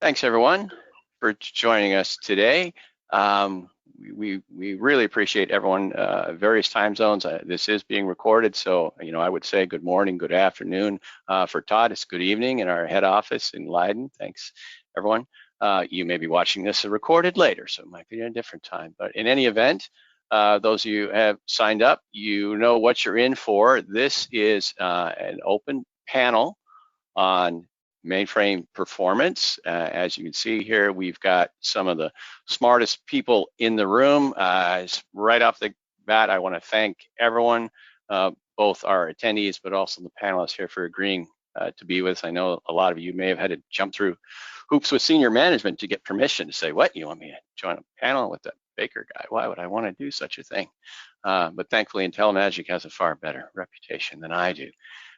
Thanks everyone for joining us today. We really appreciate everyone, various time zones. This is being recorded, so I would say good morning, good afternoon. For Todd, it's good evening in our head office in Leiden. Thanks everyone. You may be watching this recorded later, so it might be at a different time. But in any event, those of you who have signed up, you know what you're in for. This is an open panel on mainframe performance. As you can see here, we've got some of the smartest people in the room. Right off the bat, I want to thank everyone, both our attendees, but also the panelists here for agreeing to be with us. I know a lot of you may have had to jump through hoops with senior management to get permission to say, what, you want me to join a panel with that Baker guy? Why would I want to do such a thing? But thankfully, IntelliMagic has a far better reputation than I do.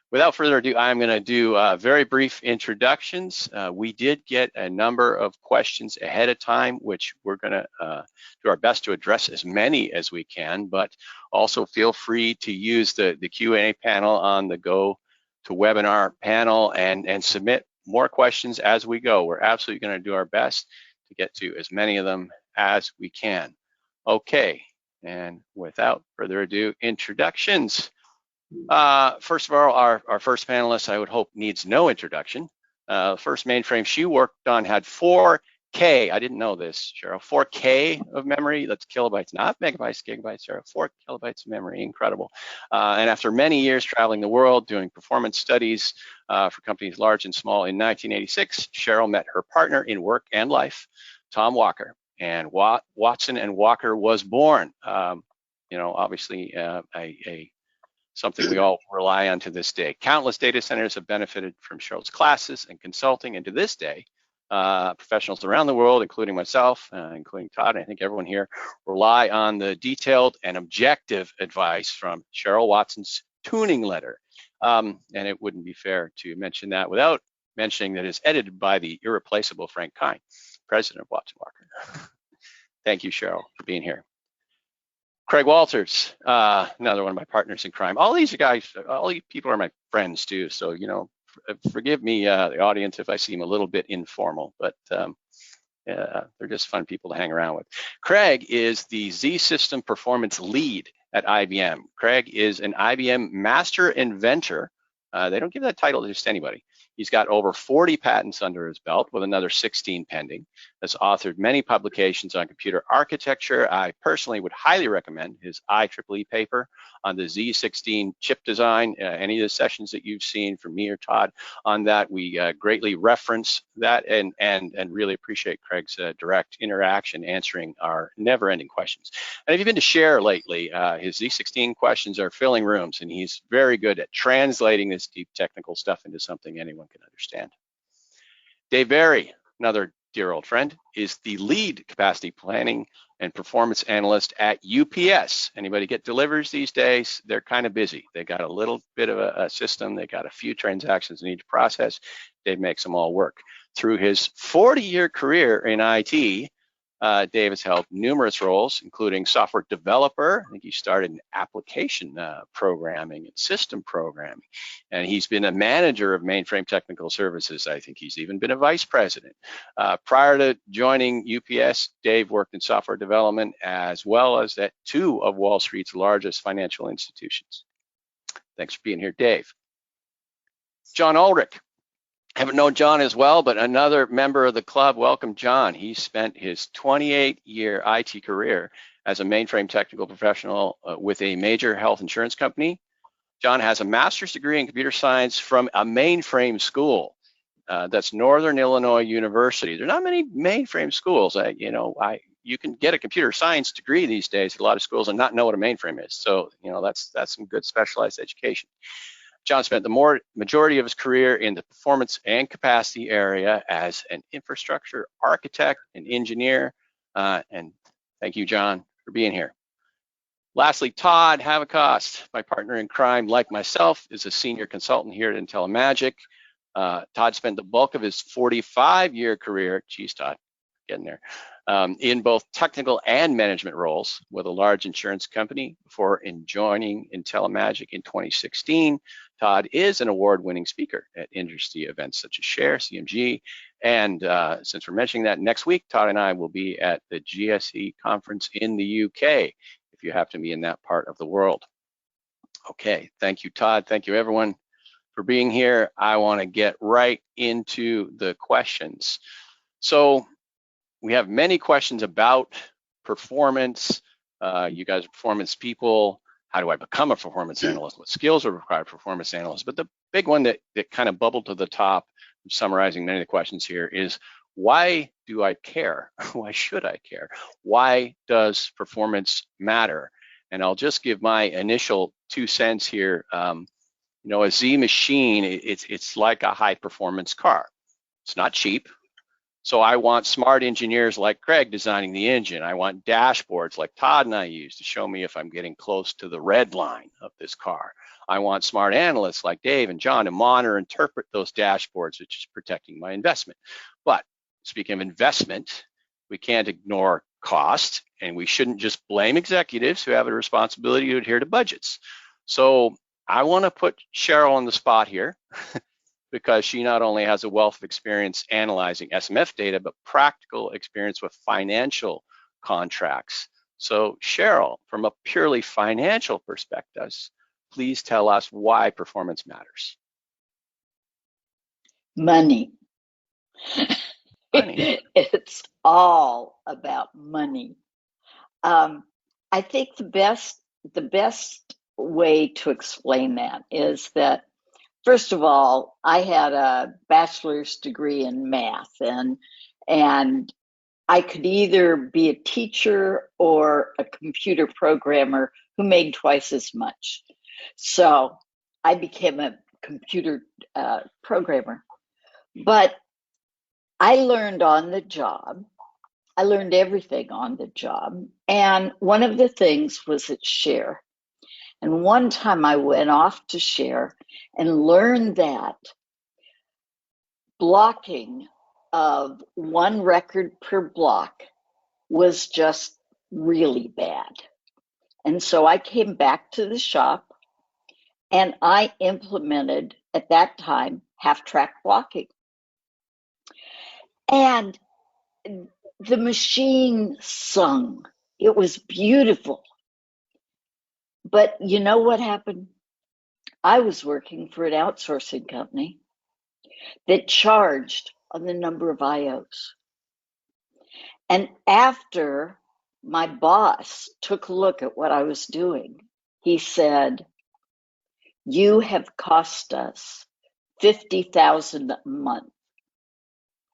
Without further ado, I'm going to do very brief introductions. We did get a number of questions ahead of time, which we're going to do our best to address as many as we can, but also feel free to use the Q&A panel on the GoToWebinar panel and submit more questions as we go. We're absolutely going to do our best to get to as many of them as we can. Okay, and without further ado, introductions. First of all, our first panelist, I would hope, needs no introduction. First mainframe she worked on had 4K, I didn't know this, Cheryl, 4K of memory. That's kilobytes, not megabytes, gigabytes, Cheryl, 4 kilobytes of memory, incredible. And after many years traveling the world doing performance studies for companies large and small, in 1986, Cheryl met her partner in work and life, Tom Walker, and Watson and Walker was born. Obviously something we all rely on to this day. Countless data centers have benefited from Cheryl's classes and consulting, and to this day, professionals around the world, including myself, including Todd, and I think everyone here, rely on the detailed and objective advice from Cheryl Watson's tuning letter. And it wouldn't be fair to mention that without mentioning that it's edited by the irreplaceable Frank Kine, president of Watson Walker. Thank you, Cheryl, for being here. Craig Walters, another one of my partners in crime. All these guys, all these people are my friends too. So, forgive me, the audience, if I seem a little bit informal, but they're just fun people to hang around with. Craig is the Z System Performance Lead at IBM. Craig is an IBM Master Inventor. They don't give that title to just anybody. He's got over 40 patents under his belt with another 16 pending. Has authored many publications on computer architecture. I personally would highly recommend his IEEE paper on the Z16 chip design. Any of the sessions that you've seen from me or Todd on that, we greatly reference that and really appreciate Craig's direct interaction answering our never-ending questions. And if you've been to Share lately, his Z16 questions are filling rooms, and he's very good at translating this deep technical stuff into something anyone can understand. Dave Barry, another dear old friend, is the lead capacity planning and performance analyst at UPS. Anybody get deliveries these days? They're kind of busy. They got a little bit of a system. They got a few transactions they need to process. Dave makes them all work. Through his 40-year career in IT, Dave has held numerous roles, including software developer. I think he started in application programming and system programming. And he's been a manager of mainframe technical services. I think he's even been a vice president. Prior to joining UPS, Dave worked in software development as well as at 2 of Wall Street's largest financial institutions. Thanks for being here, Dave. Jon Ulrich. I haven't known Jon as well, but another member of the club. Welcome, Jon. He spent his 28-year IT career as a mainframe technical professional with a major health insurance company. Jon has a master's degree in computer science from a mainframe school. That's Northern Illinois University. There are not many mainframe schools. You can get a computer science degree these days at a lot of schools and not know what a mainframe is. So, that's some good specialized education. Jon spent the majority of his career in the performance and capacity area as an infrastructure architect and engineer. And thank you, Jon, for being here. Lastly, Todd Havekost, my partner in crime, like myself, is a senior consultant here at IntelliMagic. Todd spent the bulk of his 45-year career, geez, Todd, getting there, in both technical and management roles with a large insurance company before joining IntelliMagic in 2016. Todd is an award-winning speaker at industry events such as Share, CMG, and since we're mentioning that, next week, Todd and I will be at the GSE conference in the UK, if you happen to be in that part of the world. Okay, thank you, Todd. Thank you, everyone, for being here. I want to get right into the questions. So we have many questions about performance. You guys are performance people. How do I become a performance analyst? What skills are required for performance analysts? But the big one that kind of bubbled to the top, summarizing many of the questions here, is why do I care? Why should I care? Why does performance matter? And I'll just give my initial 2 cents here. You know, a Z machine, it's like a high performance car. It's not cheap. So I want smart engineers like Craig designing the engine. I want dashboards like Todd and I use to show me if I'm getting close to the red line of this car. I want smart analysts like Dave and John to monitor and interpret those dashboards, which is protecting my investment. But speaking of investment, we can't ignore cost, and we shouldn't just blame executives who have a responsibility to adhere to budgets. So I want to put Cheryl on the spot here because she not only has a wealth of experience analyzing SMF data, but practical experience with financial contracts. So Cheryl, from a purely financial perspective, please tell us why performance matters. Money. Money. It's all about money. I think the best way to explain that is that, first of all, I had a bachelor's degree in math, and I could either be a teacher or a computer programmer who made twice as much. So I became a computer programmer. But I learned on the job. I learned everything on the job. And one of the things was at Share. And one time I went off to Share and learned that blocking of 1 record per block was just really bad. And so I came back to the shop and I implemented, at that time, half-track blocking. And the machine sung. It was beautiful. But you know what happened? I was working for an outsourcing company that charged on the number of IOs. And after my boss took a look at what I was doing, he said, "You have cost us $50,000 a month.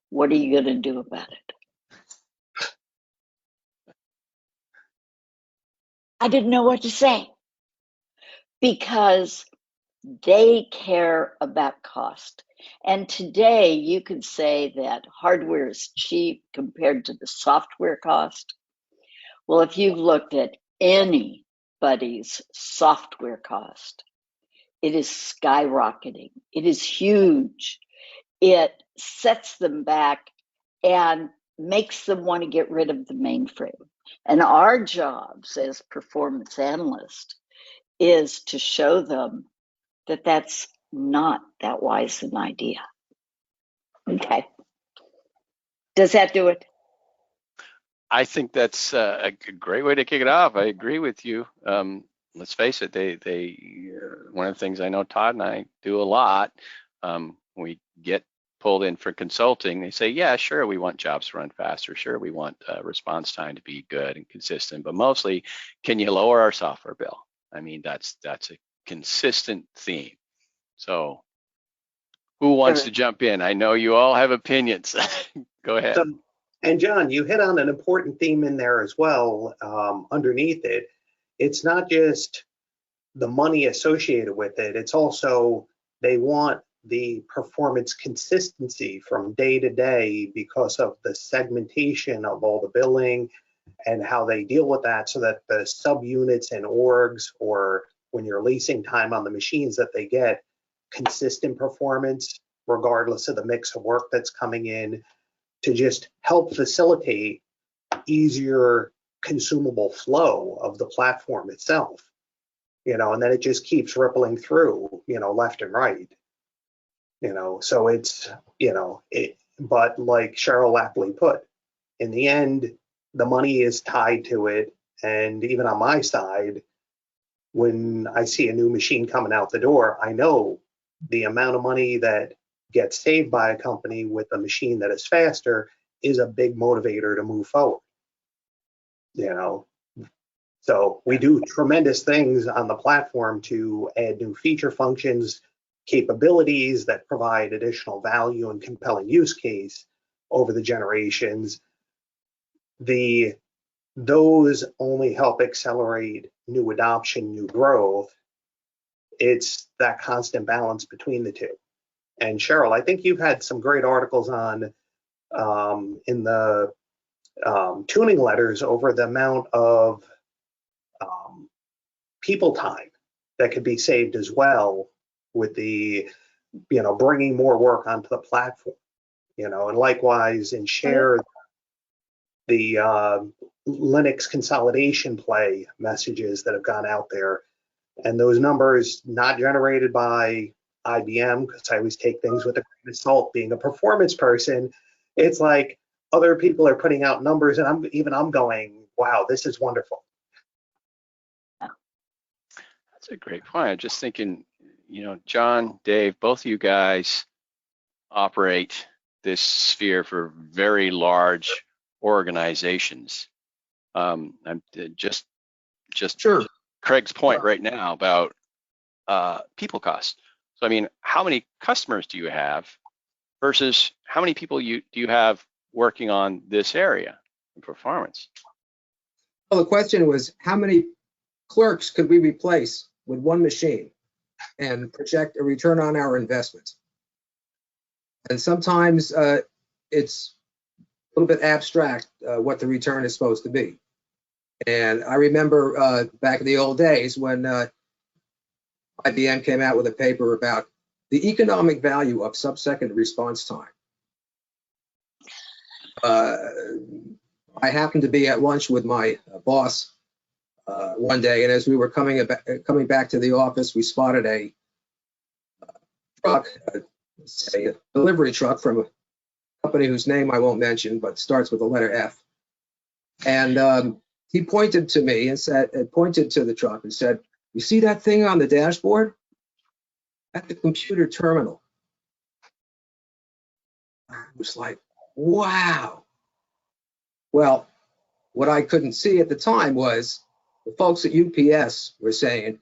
What are you going to do about it?" I didn't know what to say because they care about cost. And today you could say that hardware is cheap compared to the software cost. Well, if you've looked at anybody's software cost, it is skyrocketing. It is huge. It sets them back and makes them want to get rid of the mainframe. And our jobs as performance analysts is to show them that that's not that wise an idea. Okay. Does that do it? I think that's a great way to kick it off. I agree with you. Let's face it, one of the things I know Todd and I do a lot, we get pulled in for consulting, they say, yeah, sure, we want jobs to run faster. Sure, we want response time to be good and consistent, but mostly, can you lower our software bill? I mean, that's a consistent theme. So who wants to jump in? I know you all have opinions. Go ahead. And John, you hit on an important theme in there as well. Underneath it, it's not just the money associated with it, it's also they want the performance consistency from day to day because of the segmentation of all the billing and how they deal with that, so that the subunits and orgs, or when you're leasing time on the machines, that they get consistent performance regardless of the mix of work that's coming in, to just help facilitate easier consumable flow of the platform itself, you know, and then it just keeps rippling through, you know, left and right, you know. So it's, you know, but like Cheryl aptly put, in the end, the money is tied to it. And even on my side, when I see a new machine coming out the door, I know the amount of money that gets saved by a company with a machine that is faster is a big motivator to move forward, you know. So we do tremendous things on the platform to add new feature functions, capabilities that provide additional value and compelling use case over the generations. Those only help accelerate new adoption, new growth. It's that constant balance between the two. And Cheryl, I think you've had some great articles on in the tuning letters over the amount of people time that could be saved as well with the, you know, bringing more work onto the platform, you know, and likewise and share the Linux consolidation play messages that have gone out there. And those numbers not generated by IBM, because I always take things with a grain of salt, being a performance person. It's like other people are putting out numbers and I'm going, wow, this is wonderful. That's a great point. I'm just thinking, you know, John, Dave, both of you guys operate this sphere for very large organizations. I'm just Sure. Craig's point right now about people cost. So I mean, how many customers do you have versus how many people do you have working on this area in performance? Well, the question was, how many clerks could we replace with one machine and project a return on our investment? And sometimes it's a little bit abstract what the return is supposed to be. And I remember back in the old days when IBM came out with a paper about the economic value of sub-second response time. I happened to be at lunch with my boss one day, and as we were coming back to the office, we spotted a truck, a delivery truck from a company whose name I won't mention, but starts with the letter F. And he pointed to me and pointed to the truck and said, "You see that thing on the dashboard? At the computer terminal." I was like, wow. Well, what I couldn't see at the time was the folks at UPS were saying,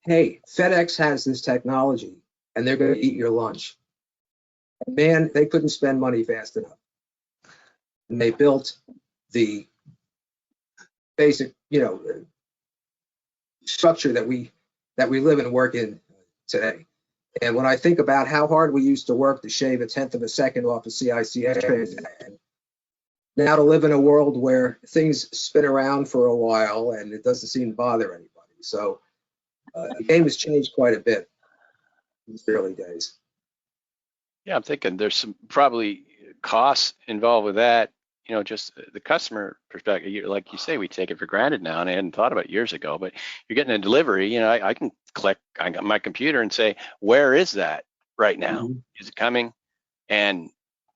"Hey, FedEx has this technology and they're going to eat your lunch." And man, they couldn't spend money fast enough. And they built the basic, you know, structure that we live and work in today. And when I think about how hard we used to work to shave 1/10 of a second off a CICS transaction, now to live in a world where things spin around for a while and it doesn't seem to bother anybody. So the game has changed quite a bit in the early days. Yeah, I'm thinking there's some probably costs involved with that. You know, just the customer perspective, like you say, we take it for granted now, and I hadn't thought about it years ago, but you're getting a delivery, you know, I can click on my computer and say, where is that right now? Mm-hmm. Is it coming? And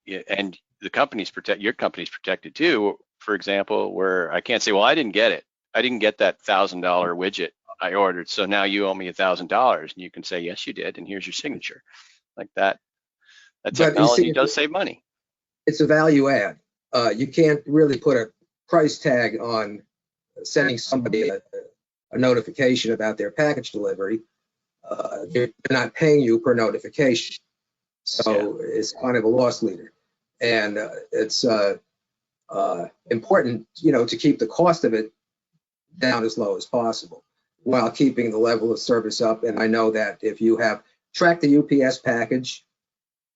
the company's your company's protected too, for example, where I can't say, well, I didn't get it. I didn't get that $1,000 widget I ordered, so now you owe me $1,000. And you can say, yes, you did, and here's your signature. Like that. That technology does save money. It's a value add. You can't really put a price tag on sending somebody a notification about their package delivery. They're not paying you per notification. So it's kind of a loss leader. And it's important, you know, to keep the cost of it down as low as possible while keeping the level of service up. And I know that if you have tracked the UPS package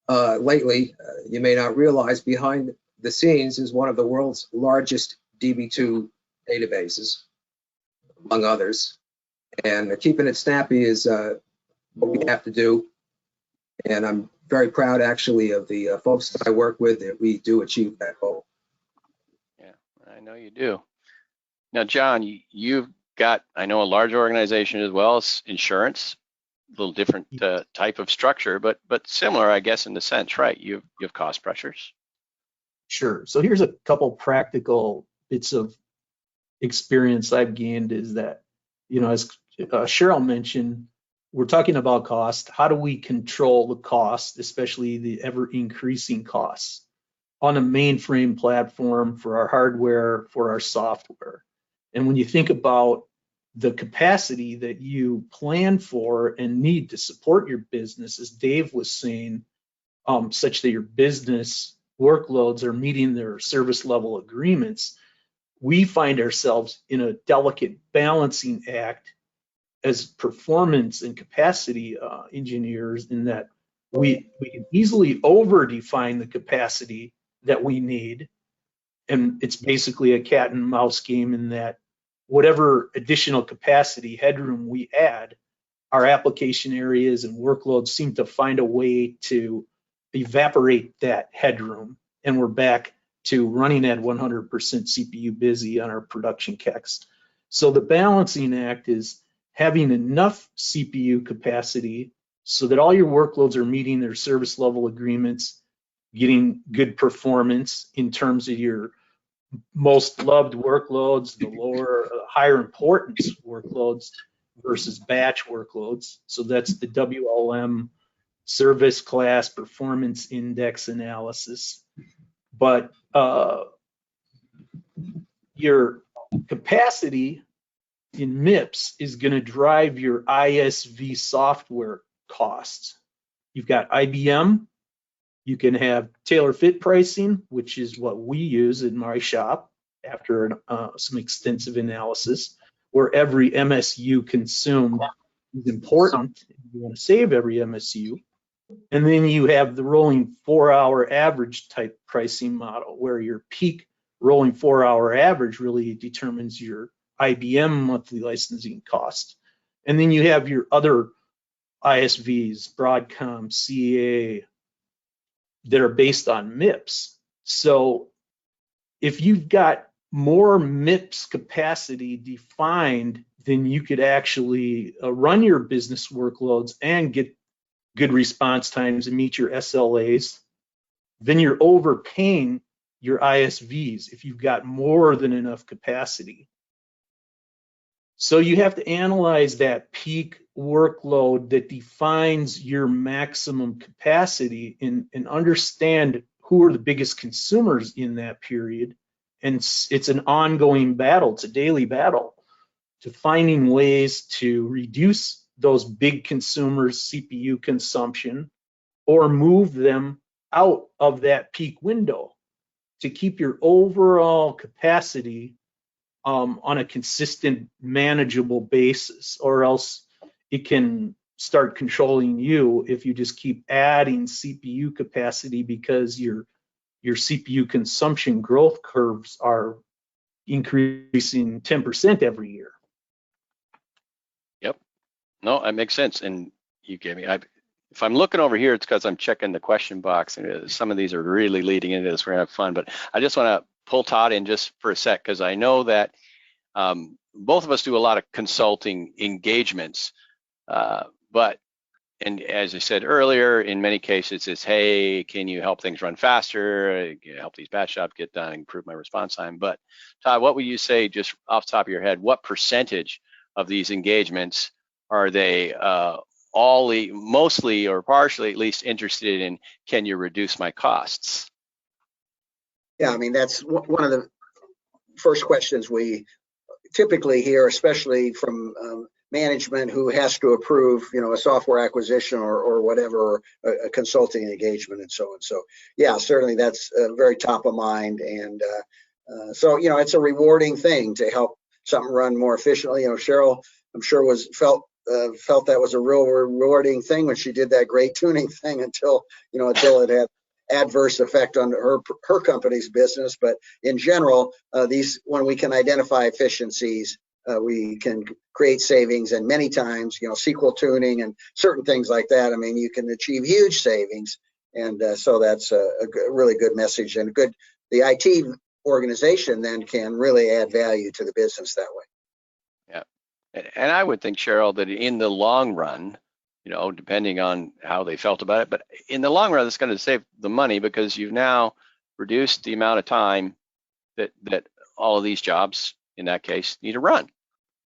lately, you may not realize behind the scenes is one of the world's largest DB2 databases, among others. And keeping it snappy is what we have to do. And I'm very proud, actually, of the folks that I work with that we do achieve that goal. Yeah, know you do. Now, John, you've got, I know, a large organization as well as insurance, a little different type of structure, but similar, I guess, in the sense, right? You have cost pressures. Sure. So here's a couple practical bits of experience I've gained is that, as Cheryl mentioned, we're talking about cost. How do we control the cost, especially the ever increasing costs on a mainframe platform for our hardware, for our software? And when you think about the capacity that you plan for and need to support your business, as Dave was saying, such that your business workloads are meeting their service level agreements, we find ourselves in a delicate balancing act as performance and capacity engineers, in that we can easily over-define the capacity that we need. And it's basically a cat and mouse game in that whatever additional capacity headroom we add, our application areas and workloads seem to find a way to evaporate that headroom. And we're back to running at 100% CPU busy on our production CACs. So the balancing act is having enough CPU capacity so that all your workloads are meeting their service level agreements, getting good performance in terms of your most loved workloads, the lower, higher importance workloads versus batch workloads. So that's the WLM service class performance index analysis. But your capacity in MIPS is going to drive your ISV software costs. You've got IBM. You can have tailor fit pricing, which is what we use in my shop after some extensive analysis, where every MSU consumed is important. You want to save every MSU. And then you have the rolling 4-hour average type pricing model, where your peak rolling 4-hour average really determines your IBM monthly licensing cost. And then you have your other ISVs, Broadcom, CA, that are based on MIPS. So if you've got more MIPS capacity defined, then you could actually run your business workloads and get good response times and meet your SLAs. Then you're overpaying your ISVs if you've got more than enough capacity. So you have to analyze that peak workload that defines your maximum capacity and understand who are the biggest consumers in that period. And it's an ongoing battle. It's a daily battle to finding ways to reduce those big consumers' CPU consumption or move them out of that peak window to keep your overall capacity on a consistent, manageable basis, or else it can start controlling you if you just keep adding CPU capacity because your CPU consumption growth curves are increasing 10% every year. Yep. No, that makes sense. And you gave me, if I'm looking over here, it's because I'm checking the question box, and some of these are really leading into this. We're gonna have fun, but I just want to pull Todd in just for a sec, because I know that both of us do a lot of consulting engagements, and as I said earlier, in many cases it's, hey, can you help things run faster, help these batch jobs get done, improve my response time. But Todd, what would you say, just off the top of your head, what percentage of these engagements are they mostly or partially at least interested in, can you reduce my costs? Yeah, I mean, that's one of the first questions we typically hear, especially from management who has to approve, a software acquisition or whatever, or a consulting engagement and so on. So yeah, certainly that's very top of mind. And so, it's a rewarding thing to help something run more efficiently. Cheryl, I'm sure felt that was a real rewarding thing when she did that great tuning thing until it had adverse effect on her company's business. But in general, when we can identify efficiencies, we can create savings, and many times, SQL tuning and certain things like that. I mean, you can achieve huge savings, and so that's a really good message and the IT organization then can really add value to the business that way. And I would think, Cheryl, that in the long run, you know, depending on how they felt about it, but in the long run, it's going to save the money because you've now reduced the amount of time that all of these jobs, in that case, need to run.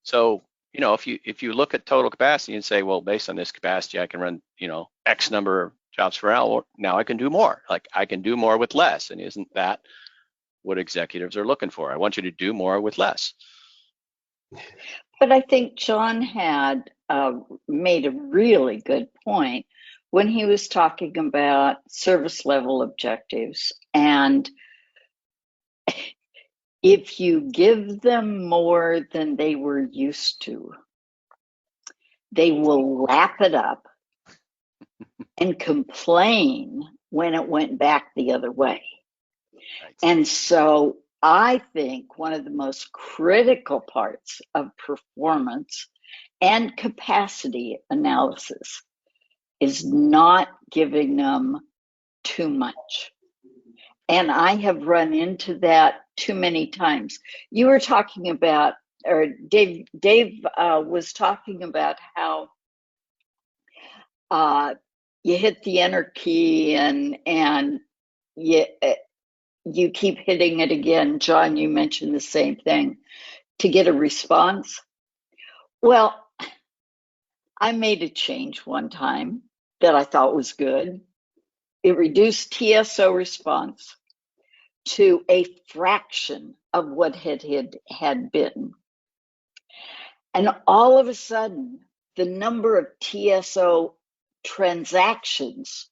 So, you know, if you look at total capacity and say, well, based on this capacity, I can run, you know, X number of jobs per hour. Now I can do more. Like I can do more with less. And isn't that what executives are looking for? I want you to do more with less. But I think Jon had made a really good point when he was talking about service level objectives. And if you give them more than they were used to, they will lap it up and complain when it went back the other way. Right. And so I think one of the most critical parts of performance and capacity analysis is not giving them too much. And I have run into that too many times. You were talking about, or Dave was talking about how you hit the enter key and you keep hitting it again. Jon, you mentioned the same thing, to get a response. Well, I made a change one time that I thought was good. It reduced TSO response to a fraction of what had been. And all of a sudden, the number of TSO transactions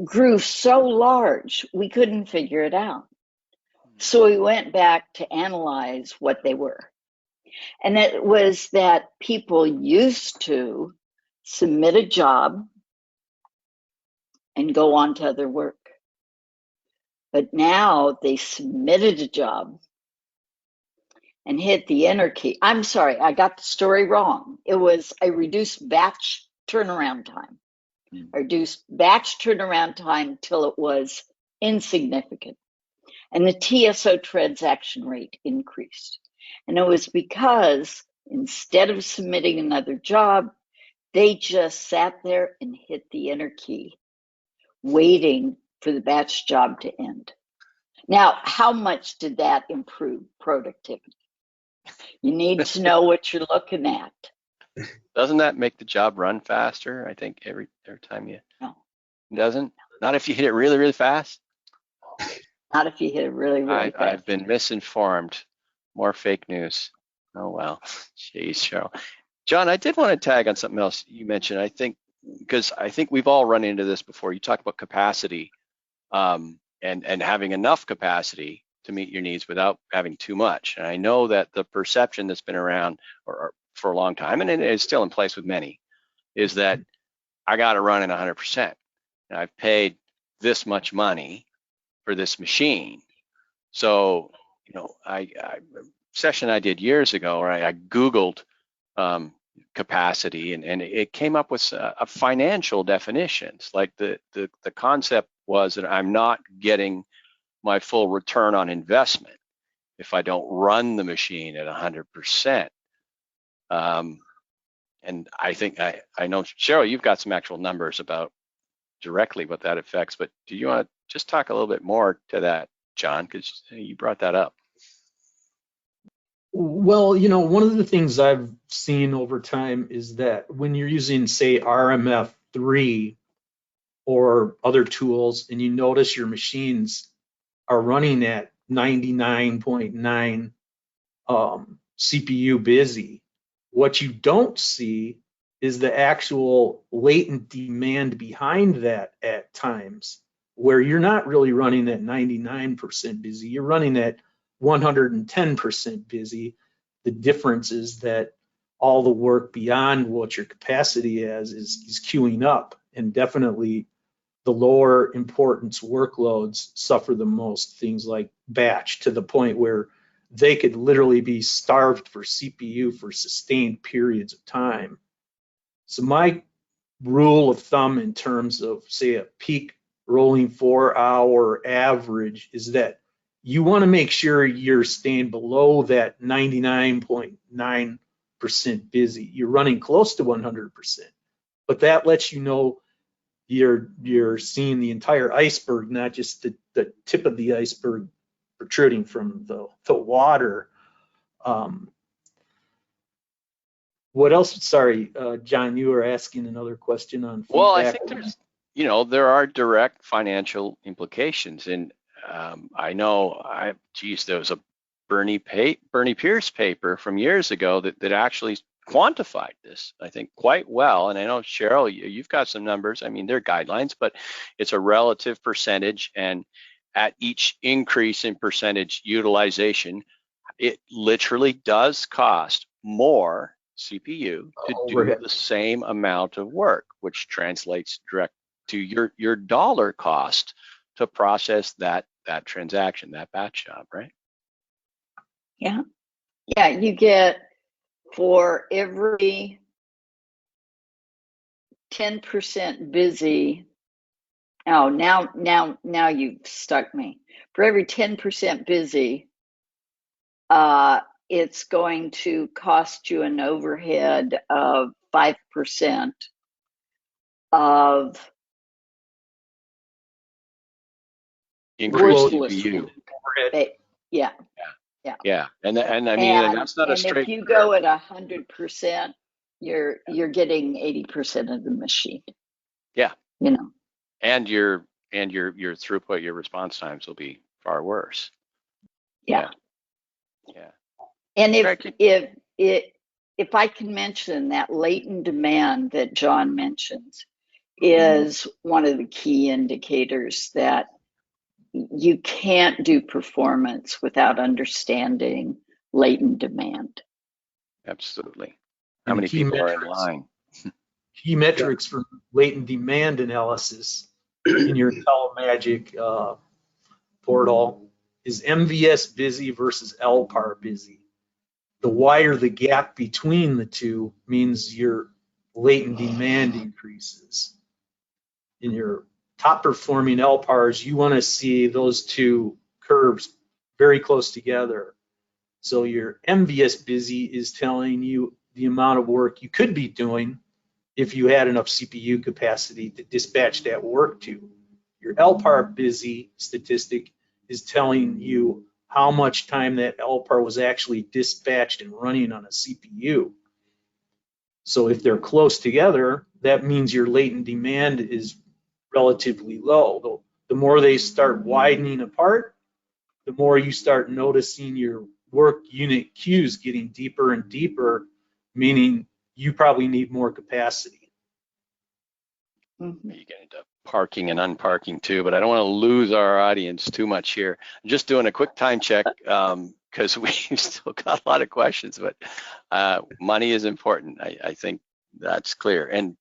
grew so large, we couldn't figure it out. So we went back to analyze what they were. And it was that people used to submit a job and go on to other work. But now they submitted a job and hit the enter key. I'm sorry, I got the story wrong. It was a reduced batch turnaround time. Reduced batch turnaround time till it was insignificant. And the TSO transaction rate increased. And it was because instead of submitting another job, they just sat there and hit the enter key, waiting for the batch job to end. Now, how much did that improve productivity? You need to know what you're looking at. Doesn't that make the job run faster? I think every time you. No. Doesn't? Not if you hit it really, really fast? Not if you hit it really, really fast. I've been misinformed. More fake news. Oh, well. Jeez, Cheryl. Jon, I did want to tag on something else you mentioned. I think, because I think we've all run into this before. You talk about capacity and having enough capacity to meet your needs without having too much. And I know that the perception that's been around or for a long time, and it is still in place with many, is that I got to run at 100%. And I've paid this much money for this machine. So, you know, a session I did years ago, where I Googled capacity, and it came up with a financial definitions. Like the concept was that I'm not getting my full return on investment if I don't run the machine at 100%. And I think I know, Cheryl, you've got some actual numbers about directly what that affects, but do you want to just talk a little bit more to that, Jon, because you brought that up? Well, you know, one of the things I've seen over time is that when you're using, say, RMF3 or other tools, and you notice your machines are running at 99.9 CPU busy, what you don't see is the actual latent demand behind that at times, where you're not really running at 99% busy, you're running at 110% busy. The difference is that all the work beyond what your capacity is queuing up, and definitely the lower importance workloads suffer the most, things like batch, to the point where they could literally be starved for CPU for sustained periods of time. So my rule of thumb in terms of, say, a peak rolling 4-hour average is that you want to make sure you're staying below that 99.9% busy. You're running close to 100%, but that lets you know you're seeing the entire iceberg, not just the tip of the iceberg protruding from the water. What else? Sorry, John, you were asking another question on feedback. Well, I think there's, there are direct financial implications. And I know, there was a Bernie Pierce paper from years ago that actually quantified this, I think, quite well. And I know, Cheryl, you've got some numbers. I mean, they're guidelines, but it's a relative percentage. And at each increase in percentage utilization, it literally does cost more CPU to do the same amount of work, which translates direct to your dollar cost to process that transaction, that batch job, right? Yeah. Yeah, you get, for every 10% busy, oh, now you've stuck me. For every 10% busy, it's going to cost you an overhead of 5% of increase worthless CPU. Yeah. Yeah, and I mean, and that's not a straight. If you go at 100%, you're getting 80% of the machine. Yeah. And your throughput, your response times will be far worse. Yeah. And if I can mention, that latent demand that Jon mentions is one of the key indicators that you can't do performance without understanding latent demand. Absolutely. How many people are in line? Key metrics for latent demand analysis in your IntelliMagic portal is MVS busy versus LPAR busy. The wider the gap between the two means your latent demand increases. In your top performing LPARs, you want to see those two curves very close together. So your MVS busy is telling you the amount of work you could be doing if you had enough CPU capacity to dispatch that work to. Your LPAR busy statistic is telling you how much time that LPAR was actually dispatched and running on a CPU. So if they're close together, that means your latent demand is relatively low. The more they start widening apart, the more you start noticing your work unit queues getting deeper and deeper, meaning you probably need more capacity. Mm-hmm. You get into parking and unparking too, but I don't want to lose our audience too much here. I'm just doing a quick time check because we've still got a lot of questions, but money is important. I think that's clear. And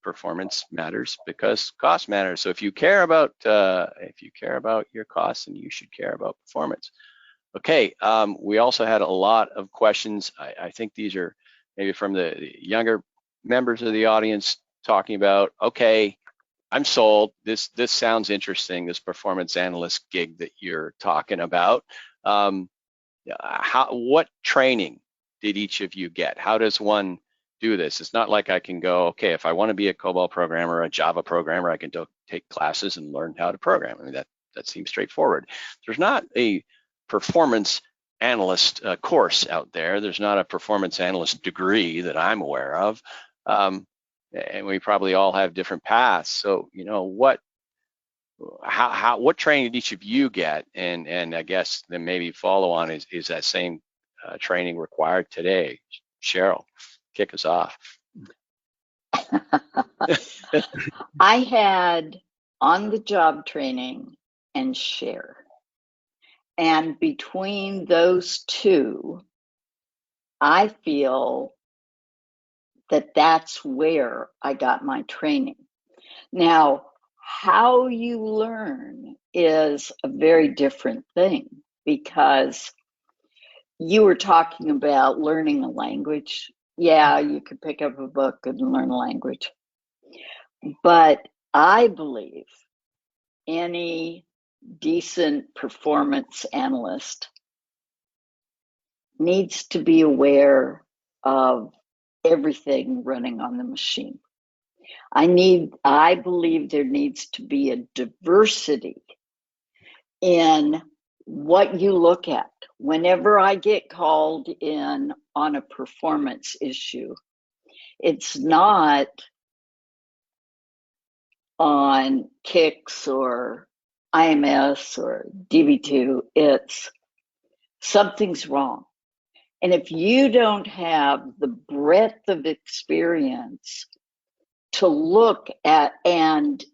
performance matters because cost matters. So if you care about your costs, then you should care about performance. Okay, we also had a lot of questions. I think these are maybe from the younger members of the audience talking about, okay, I'm sold. This sounds interesting, this performance analyst gig that you're talking about. What training did each of you get? How does one do this? It's not like I can go, okay, if I want to be a COBOL programmer, a Java programmer, I can take classes and learn how to program. I mean, that seems straightforward. There's not a performance analyst course out there. There's not a performance analyst degree that I'm aware of. And we probably all have different paths. So, what training did each of you get? And I guess then maybe follow on is that same training required today? Cheryl, kick us off. I had on-the-job training and share. And between those two, I feel that that's where I got my training. Now, how you learn is a very different thing, because you were talking about learning a language. Yeah, you could pick up a book and learn a language. But I believe any decent performance analyst needs to be aware of everything running on the machine. I believe there needs to be a diversity in what you look at. Whenever I get called in on a performance issue, it's not on KICS or IMS or DB2, it's something's wrong. And if you don't have the breadth of experience to look at and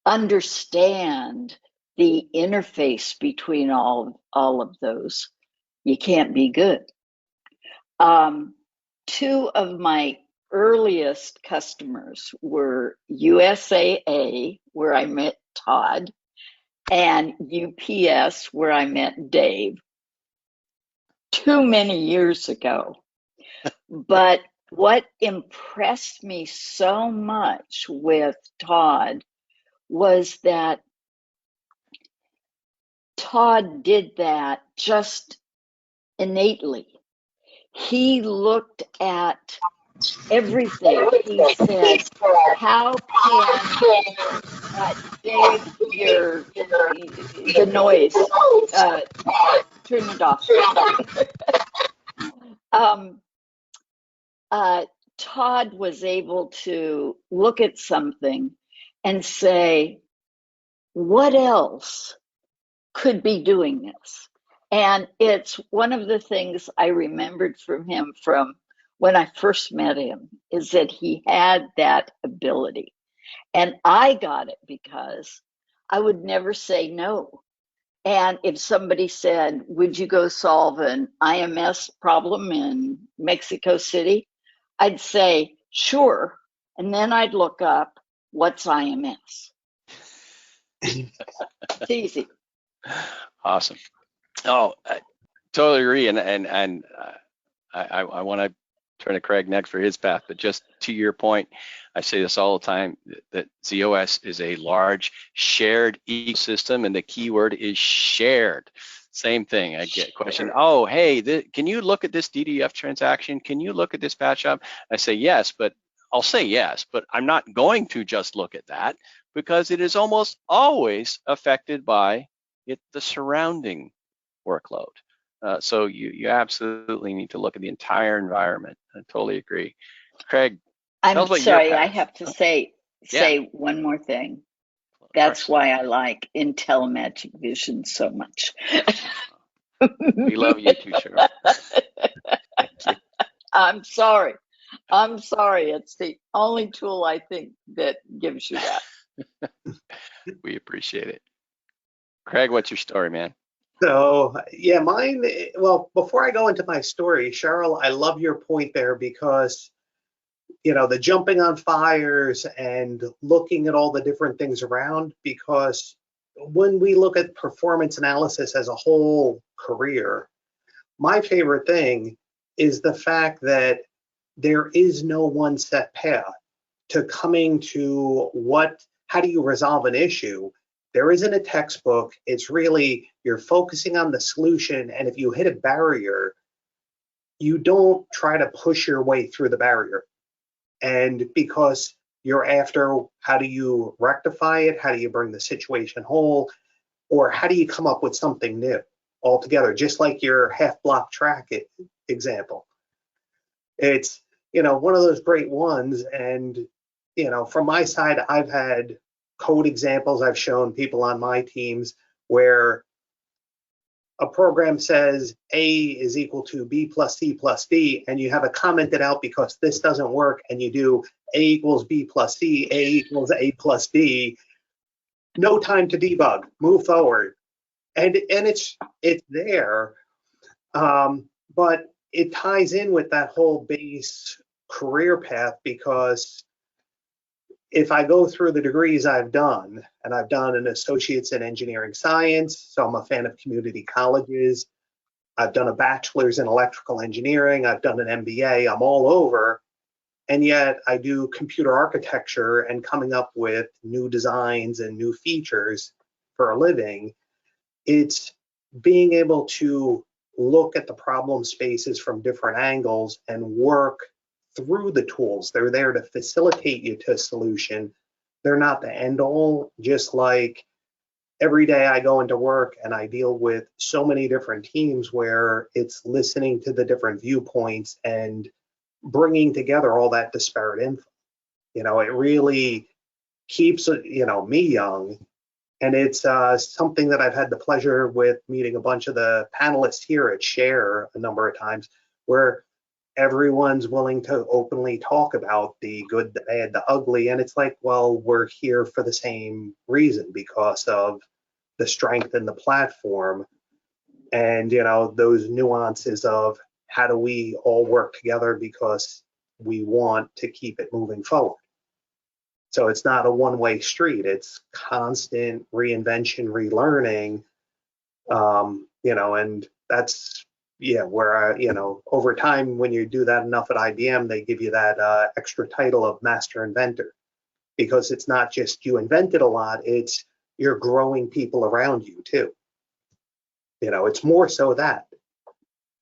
understand the interface between all of those, you can't be good. Two of my earliest customers were USAA, where I met Todd, and UPS, where I met Dave, too many years ago. But what impressed me so much with Todd was that Todd did that just innately. He looked at everything. He said, how can Dave, the noise, turn it off. Todd was able to look at something and say, what else could be doing this? And it's one of the things I remembered from him from when I first met him, is that he had that ability. And I got it because I would never say no. And if somebody said, would you go solve an IMS problem in Mexico City? I'd say, sure. And then I'd look up, what's IMS? It's easy. Awesome. Oh, I totally agree. And I want to turn to Craig next for his path, but just to your point, I say this all the time, that ZOS is a large shared ecosystem, and the key word is shared. Same thing. I get a question, oh, hey, can you look at this DDF transaction? Can you look at this patch job? I say yes, but I'll say yes, but I'm not going to just look at that, because it is almost always affected by the surrounding workload. So you absolutely need to look at the entire environment. I totally agree. Craig, I'm sorry, I have to say one more thing. That's why I like IntelliMagic Vision so much. We love you too, Cheryl. Thank you. I'm sorry. It's the only tool I think that gives you that. We appreciate it. Craig, what's your story, man? So yeah, mine, well, before I go into my story, Cheryl, I love your point there, because the jumping on fires and looking at all the different things around, because when we look at performance analysis as a whole career, my favorite thing is the fact that there is no one set path to coming to how do you resolve an issue. There isn't a textbook. It's really, you're focusing on the solution, and if you hit a barrier, you don't try to push your way through the barrier. And because you're after, how do you rectify it? How do you bring the situation whole? Or how do you come up with something new altogether? Just like your half-block track example. It's, one of those great ones. And, from my side, I've had code examples I've shown people on my teams where a program says A is equal to B plus C plus D, and you have it commented out because this doesn't work, and you do A equals B plus C, A equals A plus B. No time to debug, move forward. And it's there, but it ties in with that whole base career path, because if I go through the degrees I've done, and I've done an associate's in engineering science, so I'm a fan of community colleges. I've done a bachelor's in electrical engineering. I've done an MBA. I'm all over. and yet I do computer architecture and coming up with new designs and new features for a living. It's being able to look at the problem spaces from different angles and work through the tools. They're there to facilitate you to a solution. They're not the end all. Just like every day I go into work and I deal with so many different teams where it's listening to the different viewpoints and bringing together all that disparate info. You know, it really keeps, you know, me young. And it's something that I've had the pleasure with meeting a bunch of the panelists here at Share a number of times, where everyone's willing to openly talk about the good, the bad, the ugly. And it's like, well, we're here for the same reason, because of the strength in the platform. And, you know, those nuances of how do we all work together because we want to keep it moving forward. So it's not a one-way street. It's constant reinvention, relearning, you know, and that's, yeah, where, you know, over time, when you do that enough at IBM, they give you that extra title of master inventor, because it's not just you invented a lot, it's you're growing people around you too. You know, it's more so that.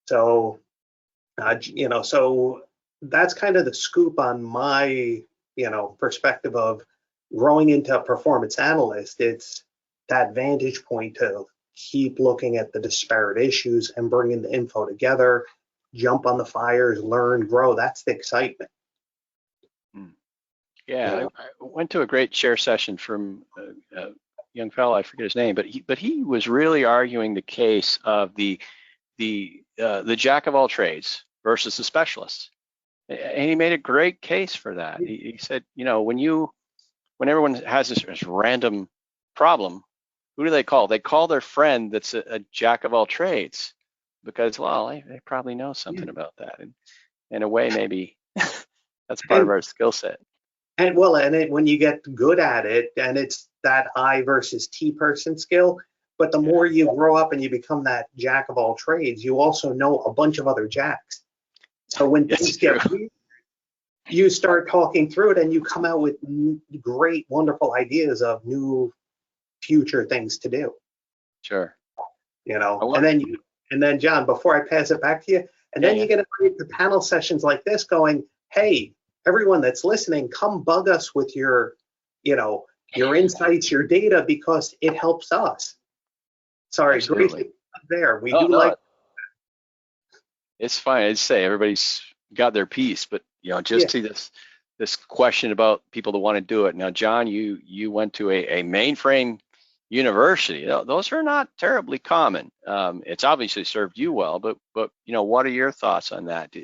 So, you know, so that's kind of the scoop on my, you know, perspective of growing into a performance analyst. It's that vantage point to keep looking at the disparate issues and bringing the info together, jump on the fires, learn, grow. That's the excitement. Yeah, I went to a great share session from a young fellow, I forget his name, but he was really arguing the case of the jack of all trades versus the specialists. And he made a great case for that. He said, you know, when everyone has this random problem, who do they call? They call their friend that's a jack of all trades, because, well, they probably know something about that. And in a way, maybe that's part of our skill set. And well, and when you get good at it, and it's that I versus T person skill, but the more you grow up and you become that jack of all trades, you also know a bunch of other jacks. So when things get weird, you start talking through it and you come out with great, wonderful ideas of new future things to do. Sure. You know, and then John, before I pass it back to you, and then you get into panel sessions like this going, hey, everyone that's listening, come bug us with your, you know, your insights, your data, because it helps us. Sorry, Absolutely. There. We do like. It's fine. I'd say everybody's got their piece, but, you know, just to this question about people that want to do it. Now, John, you went to a mainframe university. You know, those are not terribly common. It's obviously served you well, but you know, what are your thoughts on that?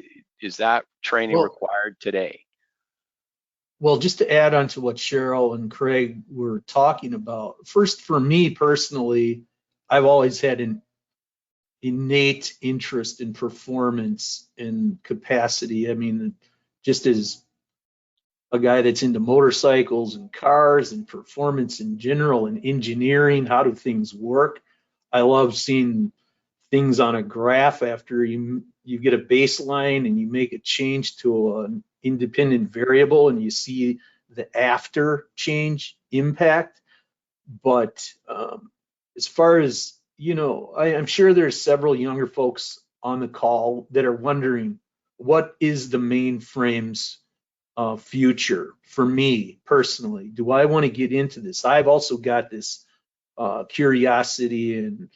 Is that training required today? Well, just to add on to what Cheryl and Craig were talking about, first, for me personally, I've always had an innate interest in performance and capacity. I mean, just as a guy that's into motorcycles and cars and performance in general and engineering, how do things work? I love seeing things on a graph after you get a baseline and you make a change to an independent variable and you see the after change impact. But as far as, you know, I'm sure there's several younger folks on the call that are wondering, what is the mainframe's future for me personally? Do I want to get into this? I've also got this curiosity and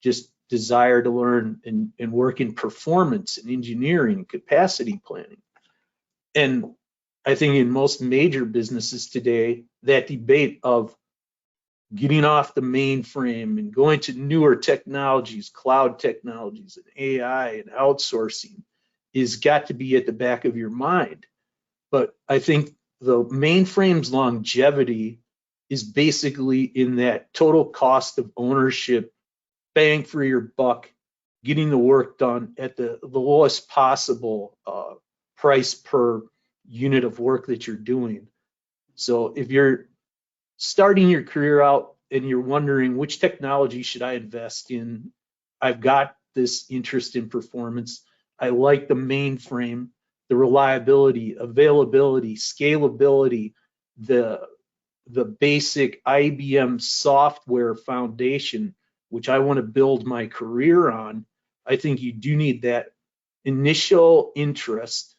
just desire to learn and work in performance and engineering and capacity planning. And I think in most major businesses today, that debate of getting off the mainframe and going to newer technologies, cloud technologies and AI and outsourcing is got to be at the back of your mind. But I think the mainframe's longevity is basically in that total cost of ownership, bang for your buck, getting the work done at the lowest possible price per unit of work that you're doing. So if you're starting your career out and you're wondering which technology should I invest in, I've got this interest in performance. I like the mainframe. the reliability, availability, scalability, the basic IBM software foundation, which I want to build my career on, I think you do need that initial interest.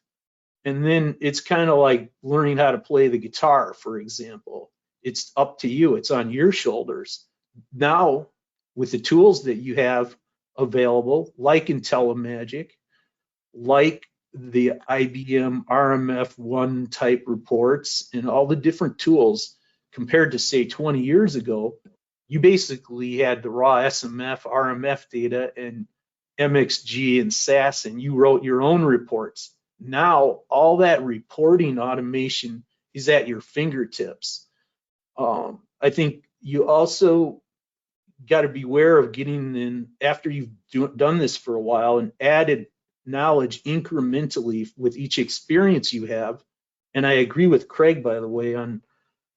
And then it's kind of like learning how to play the guitar, for example. It's up to you. It's on your shoulders. Now, with the tools that you have available, like IntelliMagic, like the IBM RMF1 type reports and all the different tools, compared to say 20 years ago, you basically had the raw SMF, RMF data and MXG and SAS, and you wrote your own reports. Now, all that reporting automation is at your fingertips. I think you also got to beware of getting in, after you've done this for a while and added knowledge incrementally with each experience you have. And I agree with Craig, by the way, on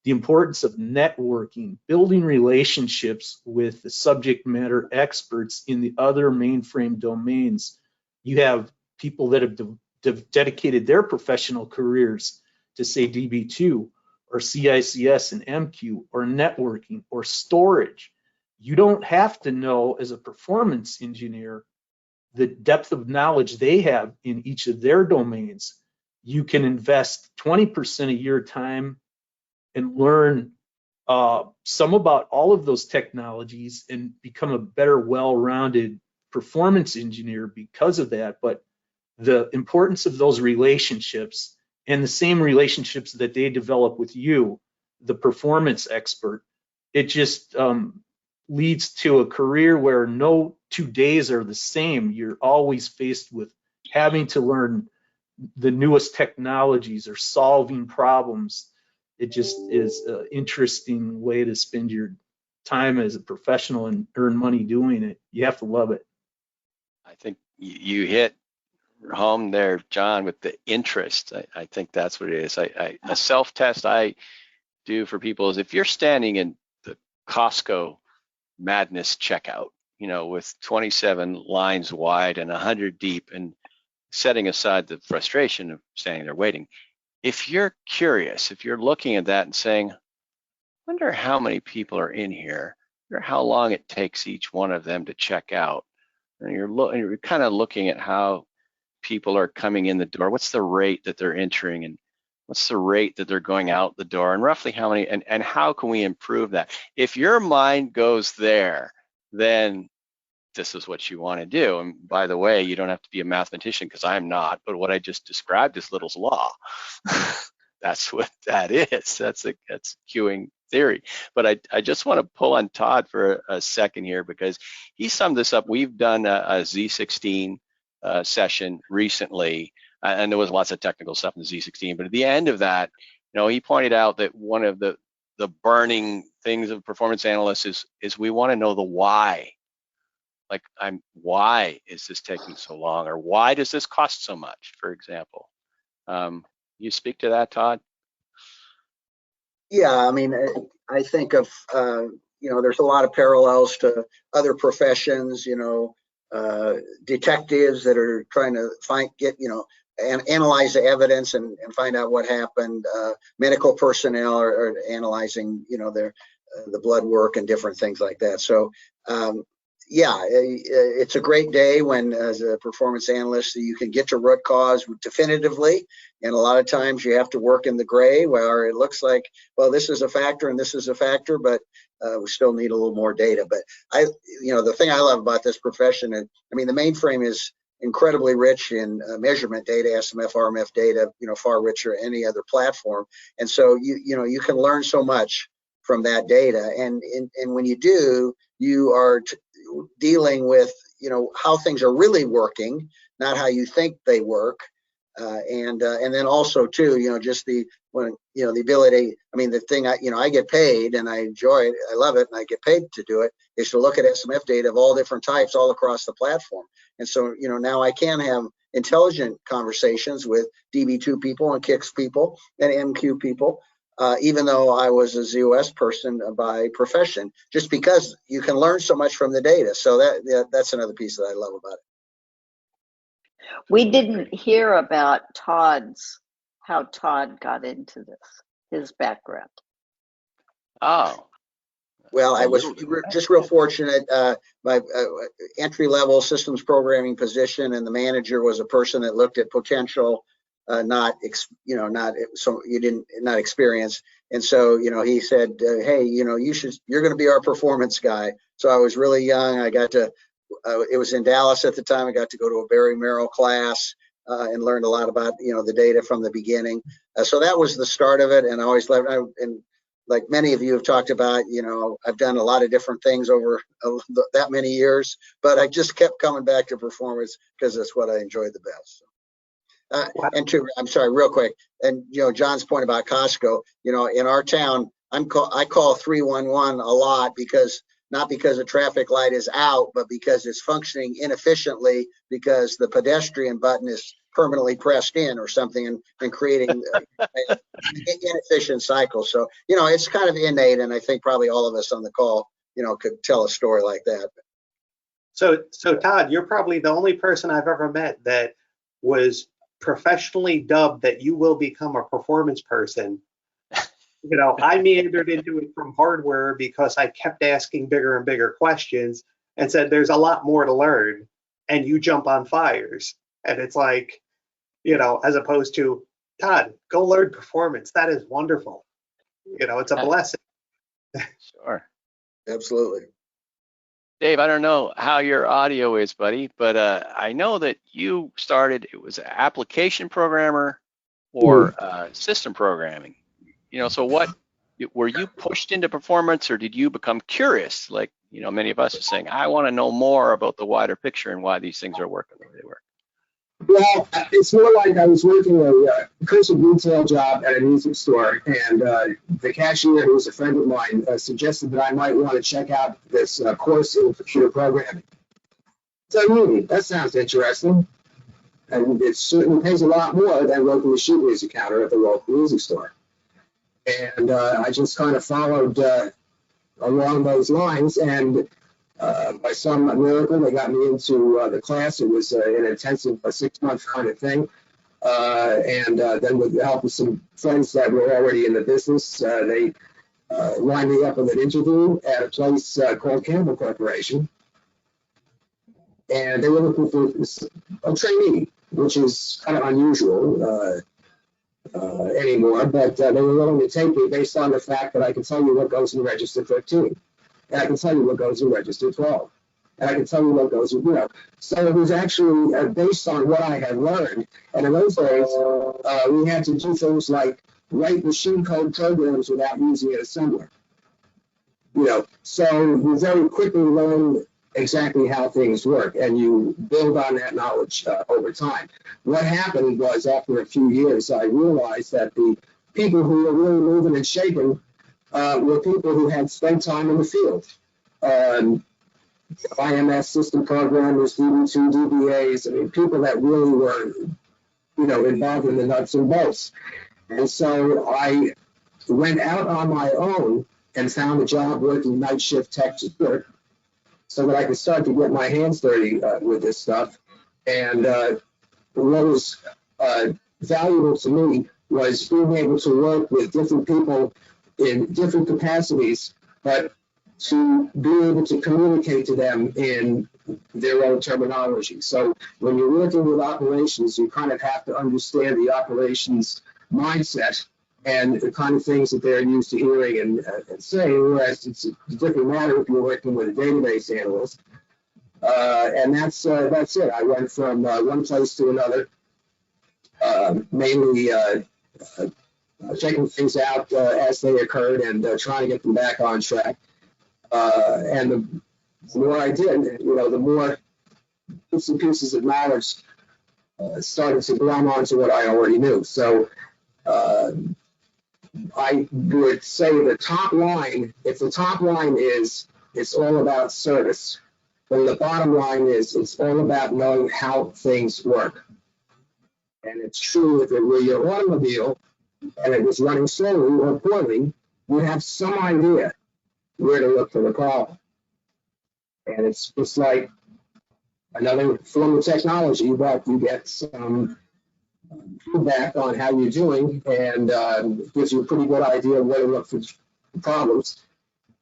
the importance of networking, building relationships with the subject matter experts in the other mainframe domains. You have people that have dedicated their professional careers to, say, DB2 or CICS and MQ or networking or storage. You don't have to know, as a performance engineer, the depth of knowledge they have in each of their domains. You can invest 20% of your time and learn some about all of those technologies and become a better, well-rounded performance engineer because of that. But the importance of those relationships and the same relationships that they develop with you, the performance expert, it just leads to a career where no 2 days are the same. You're always faced with having to learn the newest technologies or solving problems. It just is an interesting way to spend your time as a professional and earn money doing it. You have to love it. I think you hit home there, John, with the interest. I think that's what it is. A self-test I do for people is, if you're standing in the Costco madness checkout, with 27 lines wide and 100 deep, and setting aside the frustration of standing there waiting, if you're curious, if you're looking at that and saying, wonder how many people are in here, or how long it takes each one of them to check out, and you're kind of looking at how people are coming in the door, what's the rate that they're entering, and what's the rate that they're going out the door, and roughly how many, and how can we improve that? If your mind goes there, then this is what you want to do. And by the way, you don't have to be a mathematician, because I'm not, but what I just described is Little's law. That's what that is. That's queuing theory. But I just want to pull on Todd for a second here, because he summed this up. We've done a Z16 session recently, and there was lots of technical stuff in the Z16, but at the end of that, he pointed out that one of the burning things of performance analysts is we want to know the why. Like, why is this taking so long, or why does this cost so much, for example? You speak to that, Todd? Yeah, I mean, I think of, there's a lot of parallels to other professions, detectives that are trying to and analyze the evidence and find out what happened. Medical personnel are analyzing, the blood work and different things like that. So, yeah, it's a great day when, as a performance analyst, you can get to root cause definitively. And a lot of times you have to work in the gray, where it looks like, well, this is a factor and this is a factor, but we still need a little more data. But the thing I love about this profession, the mainframe is incredibly rich in measurement data, SMF, RMF data, far richer than any other platform. And so you can learn so much from that data. And when you do, you are dealing with how things are really working, not how you think they work, and then also too, just the ability. The thing I get paid and I enjoy it, I love it, and I get paid to do it, is to look at SMF data of all different types all across the platform. And so now I can have intelligent conversations with DB2 people and KICS people and MQ people. Even though I was a ZOS person by profession, just because you can learn so much from the data. So that's another piece that I love about it. We didn't hear about how Todd got into this, his background. Oh, Well, I a was little bit. just real fortunate. My entry-level systems programming position, and the manager was a person that looked at potential, not so you didn't not experience. And so, he said, "Hey, you're going to be our performance guy." So I was really young. I got to. It was in Dallas at the time. I got to go to a Barry Merrill class and learned a lot about the data from the beginning. So that was the start of it, and I always loved. And like many of you have talked about, I've done a lot of different things over that many years, but I just kept coming back to performance because that's what I enjoyed the best. I'm sorry, real quick, and John's point about Costco, in our town, I call 311 a lot not because the traffic light is out, but because it's functioning inefficiently because the pedestrian button is permanently pressed in or something and creating an inefficient cycle. So, it's kind of innate, and I think probably all of us on the call, could tell a story like that. So Todd, you're probably the only person I've ever met that was professionally dubbed that you will become a performance person. I meandered into it from hardware because I kept asking bigger and bigger questions and said, there's a lot more to learn, and you jump on fires. And it's like, as opposed to, Todd, go learn performance. That is wonderful. It's a blessing. Sure. Absolutely. Dave, I don't know how your audio is, buddy, but I know that you started, it was application programmer or system programming. So what, were you pushed into performance, or did you become curious? Like, many of us are saying, I want to know more about the wider picture and why these things are working the way they work. Well, it's more like I was working a cursed retail job at a music store, and the cashier, who was a friend of mine, suggested that I might want to check out this course in computer programming. So, that sounds interesting. And it certainly pays a lot more than working the sheet music counter at the local music store. And I just kind of followed along those lines, and by some miracle, they got me into the class. It was an intensive 6-month kind of thing. And then with the help of some friends that were already in the business, they lined me up with an interview at a place called Campbell Corporation. And they were looking for a trainee, which is kind of unusual anymore, but they were willing to take me based on the fact that I can tell you what goes in Register 13. And I can tell you what goes in Register 12. And I can tell you what goes in, So it was actually based on what I had learned. And in those days, we had to do things like write machine code programs without using an assembler. So you very quickly learn exactly how things work, and you build on that knowledge over time. What happened was, after a few years, I realized that the people who were really moving and shaking were people who had spent time in the field. IMS system programmers, DB2, DBAs, people that really were, involved in the nuts and bolts. And so I went out on my own and found a job working night shift tech support so that I could start to get my hands dirty with this stuff. And what was valuable to me was being able to work with different people in different capacities, but to be able to communicate to them in their own terminology. So when you're working with operations, you kind of have to understand the operations mindset and the kind of things that they're used to hearing and saying, whereas it's a different matter if you're working with a database analyst. And that's it. I went from one place to another, mainly checking things out as they occurred and trying to get them back on track. And the more I did, the more bits and pieces of knowledge started to glom onto what I already knew. So I would say the top line, if the top line is it's all about service, then the bottom line is it's all about knowing how things work. And it's true if it were your automobile and it was running slowly or poorly, you'd have some idea where to look for the problem. And it's just like another form of technology, but you get some feedback on how you're doing, and gives you a pretty good idea of where to look for problems,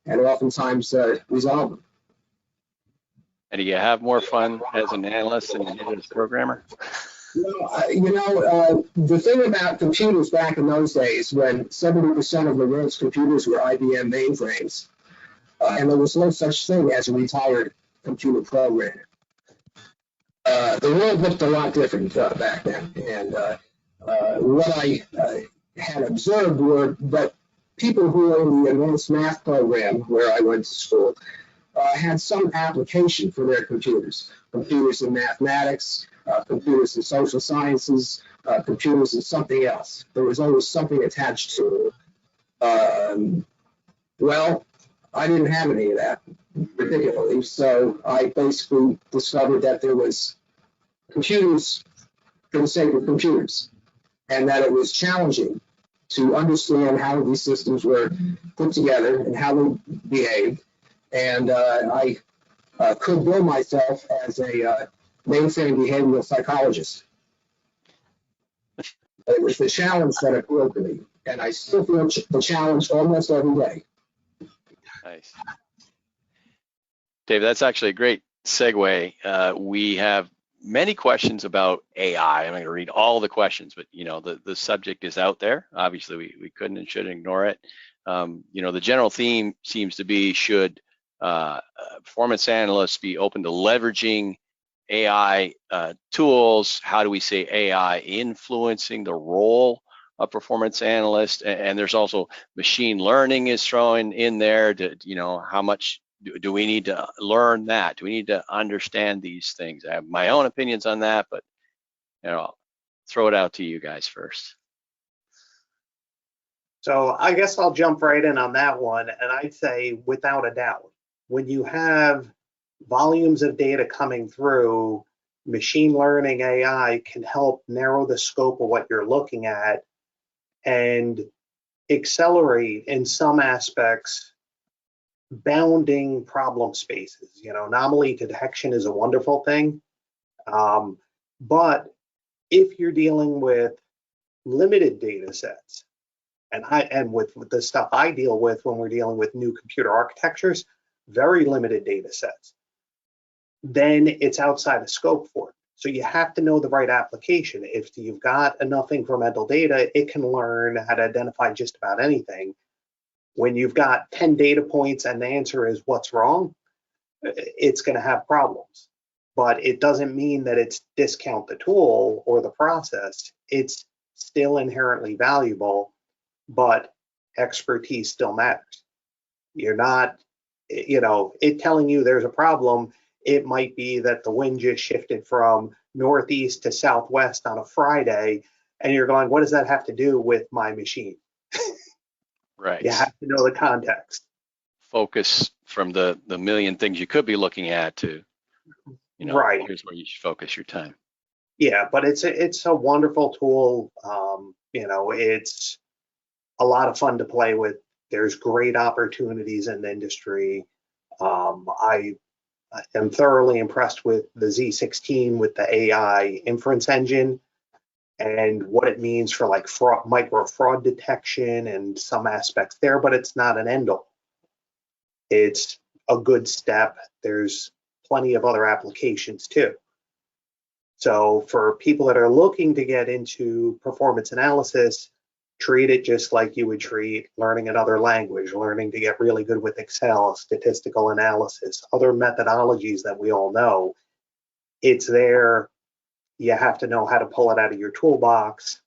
and oftentimes resolve them. And do you have more fun as an analyst than you did as a programmer? The thing about computers back in those days, when 70% of the world's computers were IBM mainframes, and there was no such thing as a retired computer programmer. The world looked a lot different back then, and what I had observed were that people who were in the advanced math program where I went to school had some application for their computers in mathematics, computers in social sciences, computers in something else. There was always something attached to it. Well, I didn't have any of that particularly, so I basically discovered that there was computers for the sake of computers, and that it was challenging to understand how these systems were put together and how they behaved. And I could bill myself as a mainframe behavioral psychologist. It was the challenge that appealed to me, and I still feel the challenge almost every day. Nice. Dave, that's actually a great segue. We have many questions about AI. I'm not going to read all the questions, but the subject is out there. Obviously, we couldn't and shouldn't ignore it. The general theme seems to be, should performance analysts be open to leveraging AI tools? How do we say AI influencing the role of performance analyst? And there's also machine learning is thrown in there. How much do we need to learn that? Do we need to understand these things? I have my own opinions on that, but I'll throw it out to you guys first. So I guess I'll jump right in on that one, and I'd say without a doubt, when you have volumes of data coming through, machine learning AI can help narrow the scope of what you're looking at and accelerate in some aspects bounding problem spaces. Anomaly detection is a wonderful thing, but if you're dealing with limited data sets, and with the stuff I deal with when we're dealing with new computer architectures, very limited data sets, then it's outside of scope for it. So you have to know the right application. If you've got enough incremental data, it can learn how to identify just about anything. When you've got 10 data points and the answer is what's wrong, it's going to have problems. But it doesn't mean that it's discount the tool or the process. It's still inherently valuable, but expertise still matters. You're not, it telling you there's a problem. It might be that the wind just shifted from northeast to southwest on a Friday, and you're going, what does that have to do with my machine? Right. You have to know the context. Focus from the million things you could be looking at to, right. Here's where you should focus your time. Yeah, but it's a wonderful tool. It's a lot of fun to play with. There's great opportunities in the industry. I am thoroughly impressed with the Z16 with the AI inference engine and what it means for like micro fraud detection and some aspects there, but it's not an end all. It's a good step. There's plenty of other applications too. So for people that are looking to get into performance analysis, treat it just like you would treat learning another language, learning to get really good with Excel, statistical analysis, other methodologies that we all know. It's there. You have to know how to pull it out of your toolbox.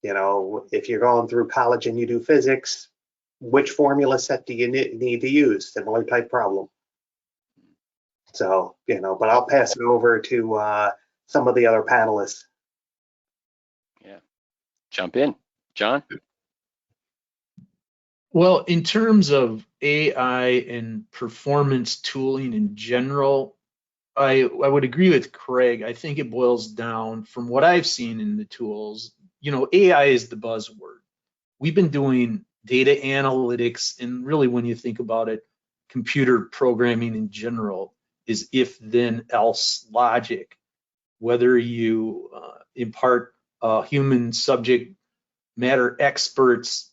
If you're going through college and you do physics, which formula set do you need to use? Similar type problem. So, but I'll pass it over to some of the other panelists. Yeah, jump in. Jon? Well, in terms of AI and performance tooling in general, I would agree with Craig. I think it boils down from what I've seen in the tools. AI is the buzzword. We've been doing data analytics, and really when you think about it, computer programming in general is if then else logic. Whether you impart human subject matter experts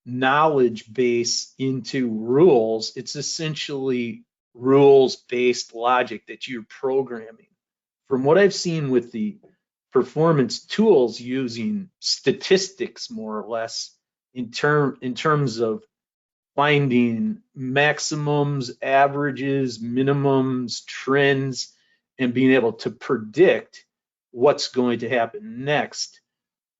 knowledge base into rules, it's essentially rules-based logic that you're programming. From what I've seen with the performance tools using statistics, more or less, in terms of finding maximums, averages, minimums, trends, and being able to predict what's going to happen next.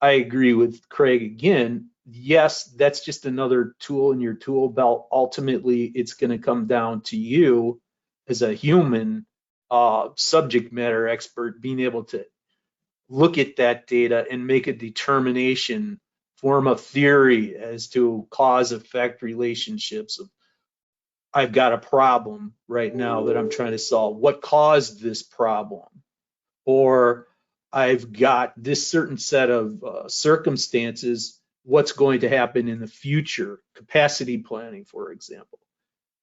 I agree with Craig again. Yes, that's just another tool in your tool belt. Ultimately, it's going to come down to you as a human subject matter expert being able to look at that data and make a determination, form a theory as to cause-effect relationships of, I've got a problem right now that I'm trying to solve. What caused this problem? Or I've got this certain set of circumstances, what's going to happen in the future? Capacity planning, for example.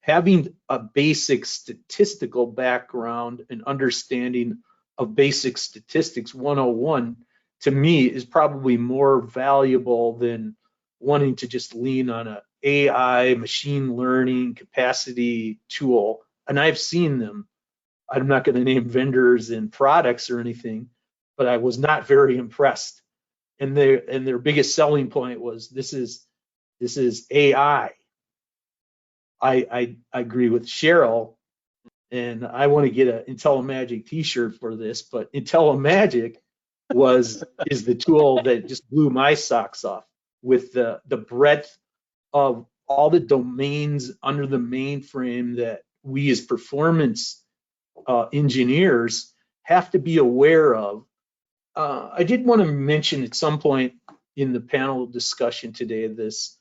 Having a basic statistical background and understanding of basic statistics 101, to me, is probably more valuable than wanting to just lean on a AI, machine learning, capacity tool. And I've seen them. I'm not going to name vendors and products or anything, but I was not very impressed. And their biggest selling point was this is AI. I agree with Cheryl, and I want to get an IntelliMagic T-shirt for this, but IntelliMagic is the tool that just blew my socks off with the breadth of all the domains under the mainframe that we as performance engineers have to be aware of. I did want to mention at some point in the panel discussion today this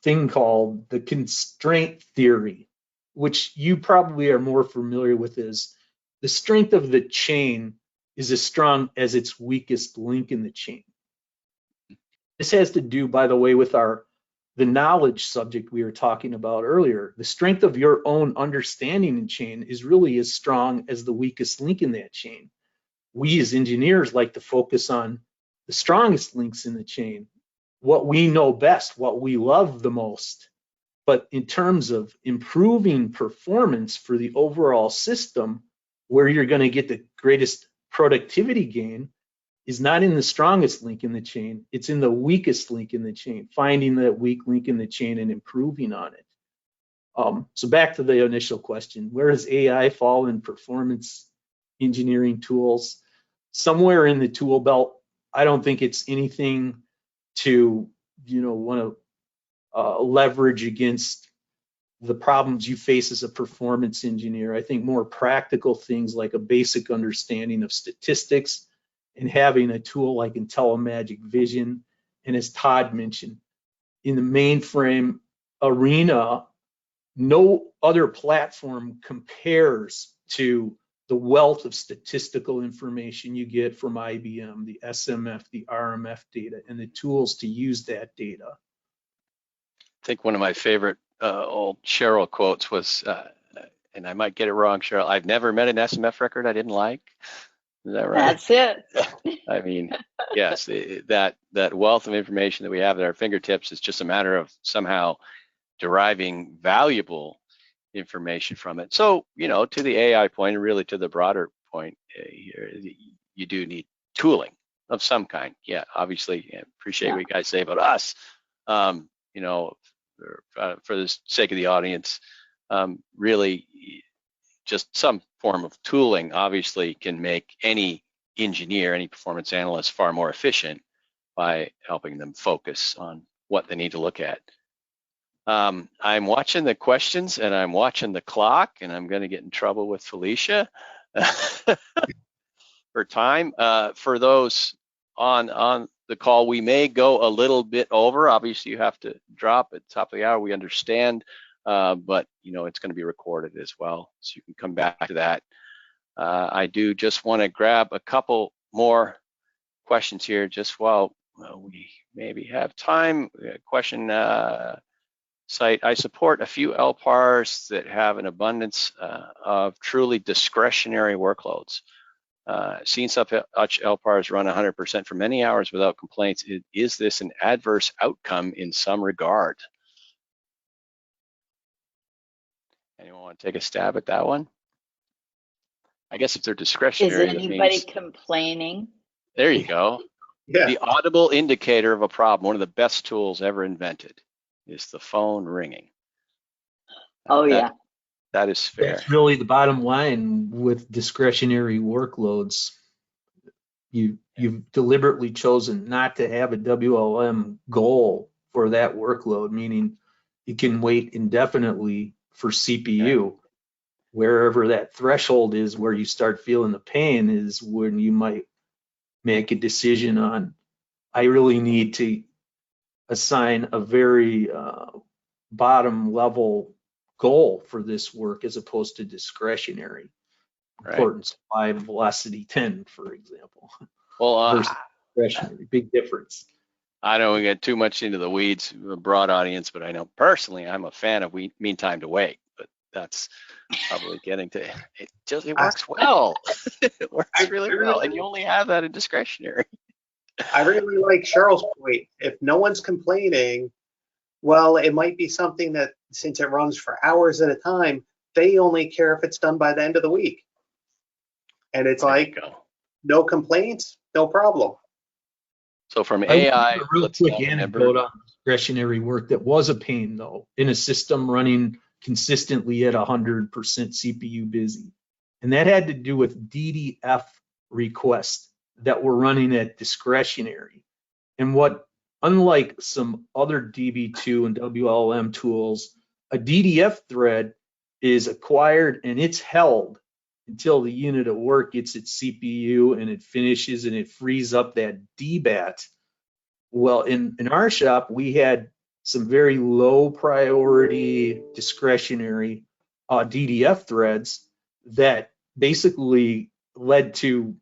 thing called the constraint theory, which you probably are more familiar with. Is the strength of the chain is as strong as its weakest link in the chain. This has to do, by the way, with the knowledge subject we were talking about earlier. The strength of your own understanding in chain is really as strong as the weakest link in that chain. We as engineers like to focus on the strongest links in the chain, what we know best, what we love the most. But in terms of improving performance for the overall system, where you're going to get the greatest productivity gain is not in the strongest link in the chain, it's in the weakest link in the chain, finding that weak link in the chain and improving on it. So back to the initial question, where does AI fall in performance engineering tools? Somewhere in the tool belt. I don't think it's anything to, want to leverage against the problems you face as a performance engineer. I think more practical things like a basic understanding of statistics and having a tool like IntelliMagic Vision. And as Todd mentioned, in the mainframe arena, no other platform compares to the wealth of statistical information you get from IBM, the SMF, the RMF data, and the tools to use that data. I think one of my favorite old Cheryl quotes was, and I might get it wrong, Cheryl, I've never met an SMF record I didn't like. Is that right? That's it. I mean, yes, that wealth of information that we have at our fingertips is just a matter of somehow deriving valuable information from it. So, to the AI point, and really to the broader point here, you do need tooling of some kind. Yeah, obviously, appreciate what you guys say about us. For the sake of the audience, really just some form of tooling obviously can make any engineer, any performance analyst far more efficient by helping them focus on what they need to look at. I'm watching the questions and I'm watching the clock, and I'm going to get in trouble with Felicia for time. For those on the call, we may go a little bit over. Obviously, you have to drop at the top of the hour. We understand, but it's going to be recorded as well, so you can come back to that. I do just want to grab a couple more questions here, just while we maybe have time. Question. site. I support a few LPARs that have an abundance of truly discretionary workloads. Seen such LPARs run 100% for many hours without complaints. Is this an adverse outcome in some regard? Anyone want to take a stab at that one? I guess if they're discretionary, Is that anybody means, complaining? there you go. Yeah. The audible indicator of a problem, one of the best tools ever invented, is the phone ringing. Oh, yeah. That is fair. That's really the bottom line with discretionary workloads. You've deliberately chosen not to have a WLM goal for that workload, meaning you can wait indefinitely for CPU. Yeah. Wherever that threshold is where you start feeling the pain is when you might make a decision on, I really need to assign a very bottom level goal for this work as opposed to discretionary. Right. Importance 5, velocity 10, for example. Well, Versus discretionary, big difference. I don't get too much into the weeds, a broad audience, but I know personally I'm a fan of mean time to wait. But that's probably getting to it. It works well. It works really well, and you only have that in discretionary. I really like Cheryl's point. If no one's complaining, well, it might be something that, since it runs for hours at a time, they only care if it's done by the end of the week. And it's like, no complaints, no problem. So from I AI, a real let's quick all remember. anecdote on discretionary work that was a pain though, in a system running consistently at 100% CPU busy. And that had to do with DDF requests that were running at discretionary. And what, unlike some other DB2 and WLM tools, a DDF thread is acquired and it's held until the unit of work gets its CPU and it finishes and it frees up that DBAT. Well, in our shop, we had some very low priority discretionary DDF threads that basically led to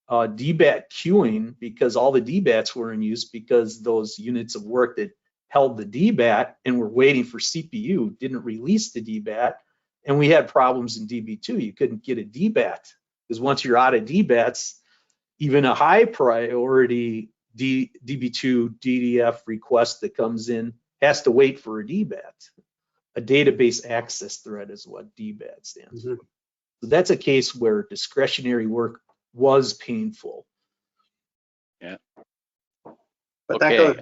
DBAT queuing because all the DBATs were in use because those units of work that held the DBAT and were waiting for CPU didn't release the DBAT. And we had problems in DB2. You couldn't get a DBAT because once you're out of DBATs, even a high priority DB2 DDF request that comes in has to wait for a DBAT. A database access thread is what DBAT stands for. So that's a case where discretionary work was painful. Yeah. But Okay.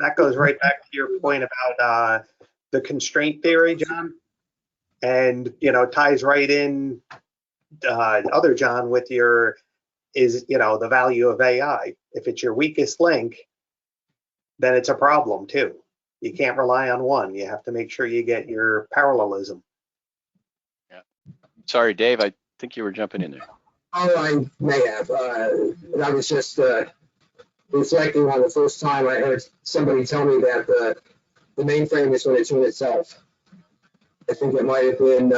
that goes right back to your point about the constraint theory, John, and ties right in other John with your the value of AI. If it's your weakest link, then it's a problem too. You can't rely on one. You have to make sure you get your parallelism. Yeah. Sorry, Dave, I think you were jumping in there. Oh, I may have. I was just reflecting on the first time I heard somebody tell me that the mainframe is going to tune itself. I think it might have been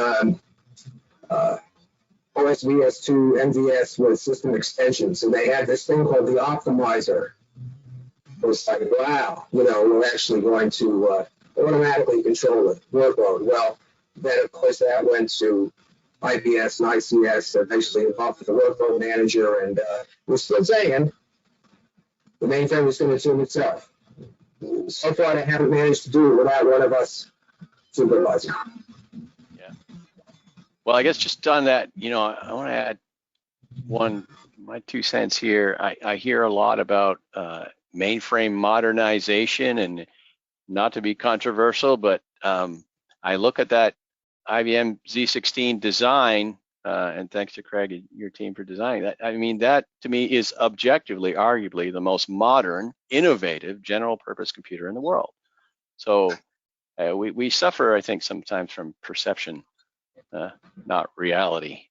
OSVS2 MVS with system extensions, and they had this thing called the optimizer. It was like, wow, we're actually going to automatically control the workload. Well, then of course that went to IPS and ICS, eventually involved with the workload manager, and we're still saying the mainframe is going to tune itself. So far, they haven't managed to do it without one of us supervising. Yeah. Well, I guess just on that, I want to add my 2 cents here. I hear a lot about mainframe modernization, and not to be controversial, but I look at that IBM Z16 design, and thanks to Craig and your team for designing that. I mean, that to me is objectively, arguably, the most modern, innovative general purpose computer in the world. So we suffer, I think, sometimes from perception, not reality.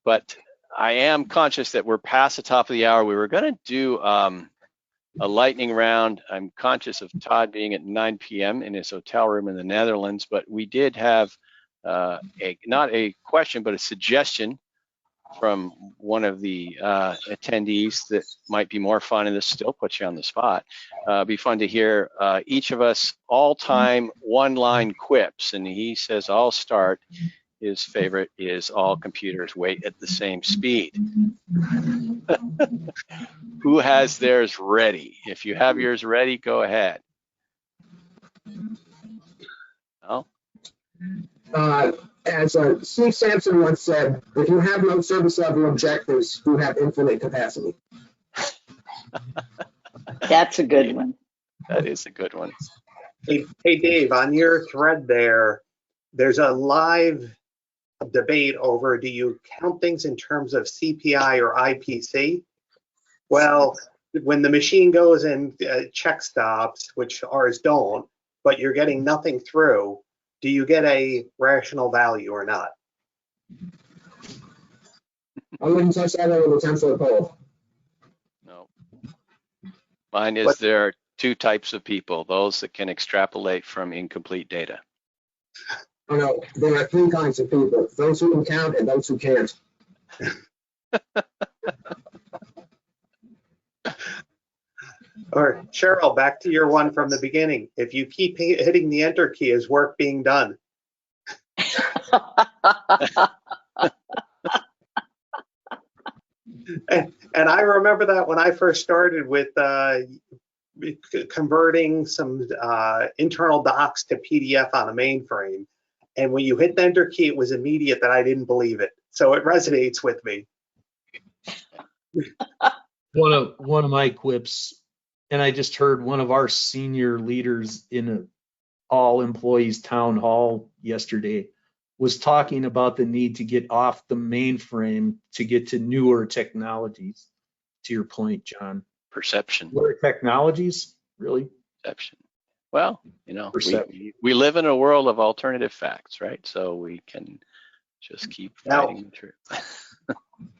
But I am conscious that we're past the top of the hour. We were going to do a lightning round. I'm conscious of Todd being at 9 p.m. in his hotel room in the Netherlands, but we did have not a question, but a suggestion from one of the attendees that might be more fun, and this still puts you on the spot. Be fun to hear each of us all-time one-line quips, and he says, I'll start. His favorite is all computers wait at the same speed. Who has theirs ready? If you have yours ready, go ahead. Oh. As Steve Sampson once said, if you have no service level objectives, you have infinite capacity. That's a good one. That is a good one. Hey Dave, on your thread there's a live debate over, do you count things in terms of CPI or IPC? Well, when the machine goes and check stops, which ours don't, but you're getting nothing through, do you get a rational value or not? I wouldn't touch that over the 10-foot pole. No. Mine is there are two types of people, those that can extrapolate from incomplete data. Oh no, there are three kinds of people, those who can count and those who can't. Or Cheryl, back to your one from the beginning. If you keep hitting the enter key, is work being done? And I remember that when I first started with converting some internal docs to PDF on a mainframe. And when you hit the enter key, it was immediate that I didn't believe it. So it resonates with me. One of my quips, and I just heard one of our senior leaders in an all employees town hall yesterday was talking about the need to get off the mainframe to get to newer technologies. To your point, John. Perception. Newer technologies, really? Perception. Well, you know, we live in a world of alternative facts, right? So we can just keep fighting through.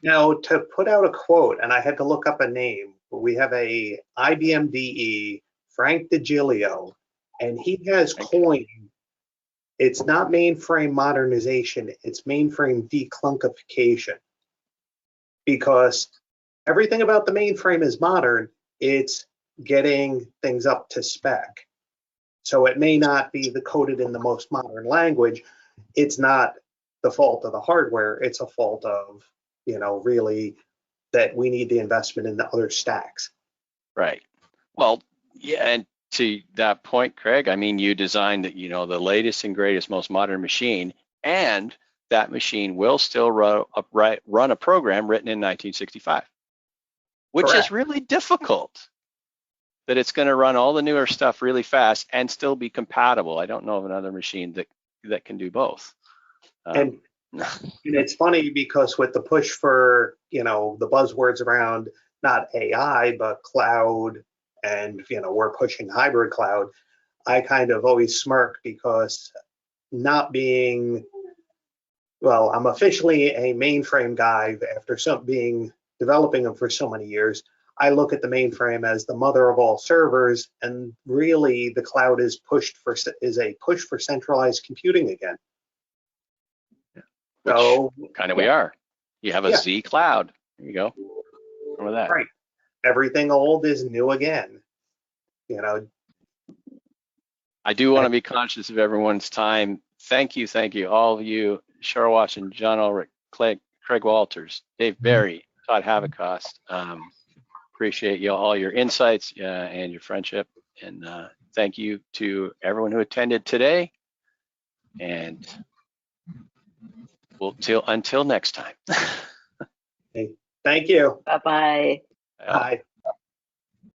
Now, to put out a quote, and I had to look up a name, but we have a IBM DE, Frank DiGilio, and he has coined, it's not mainframe modernization, it's mainframe declunkification. Because everything about the mainframe is modern, it's getting things up to spec. So it may not be coded in the most modern language. It's not the fault of the hardware, it's a fault of, you know, really that we need the investment in the other stacks. Right. Well, yeah, and to that point, Craig, I mean, you designed, you know, the latest and greatest, most modern machine, and that machine will still run a program written in 1965, which Correct. is really difficult. That it's going to run all the newer stuff really fast and still be compatible. I don't know of another machine that can do both. And it's funny because with the push for, you know, the buzzwords around not AI, but cloud, and, you know, we're pushing hybrid cloud, I kind of always smirk because not being, well, I'm officially a mainframe guy after developing them for so many years. I look at the mainframe as the mother of all servers, and really the cloud is a push for centralized computing again. Which so kind of we are. You have a Z cloud. There you go. Remember that. Right. Everything old is new again. You know. I do want to be conscious of everyone's time. Thank you, all of you, Cheryl Watson, Jon Ulrich, Craig Walters, Dave Berry, Todd Havekost. Appreciate all your insights and your friendship. And thank you to everyone who attended today. And until next time. Thank you. Bye-bye. Bye.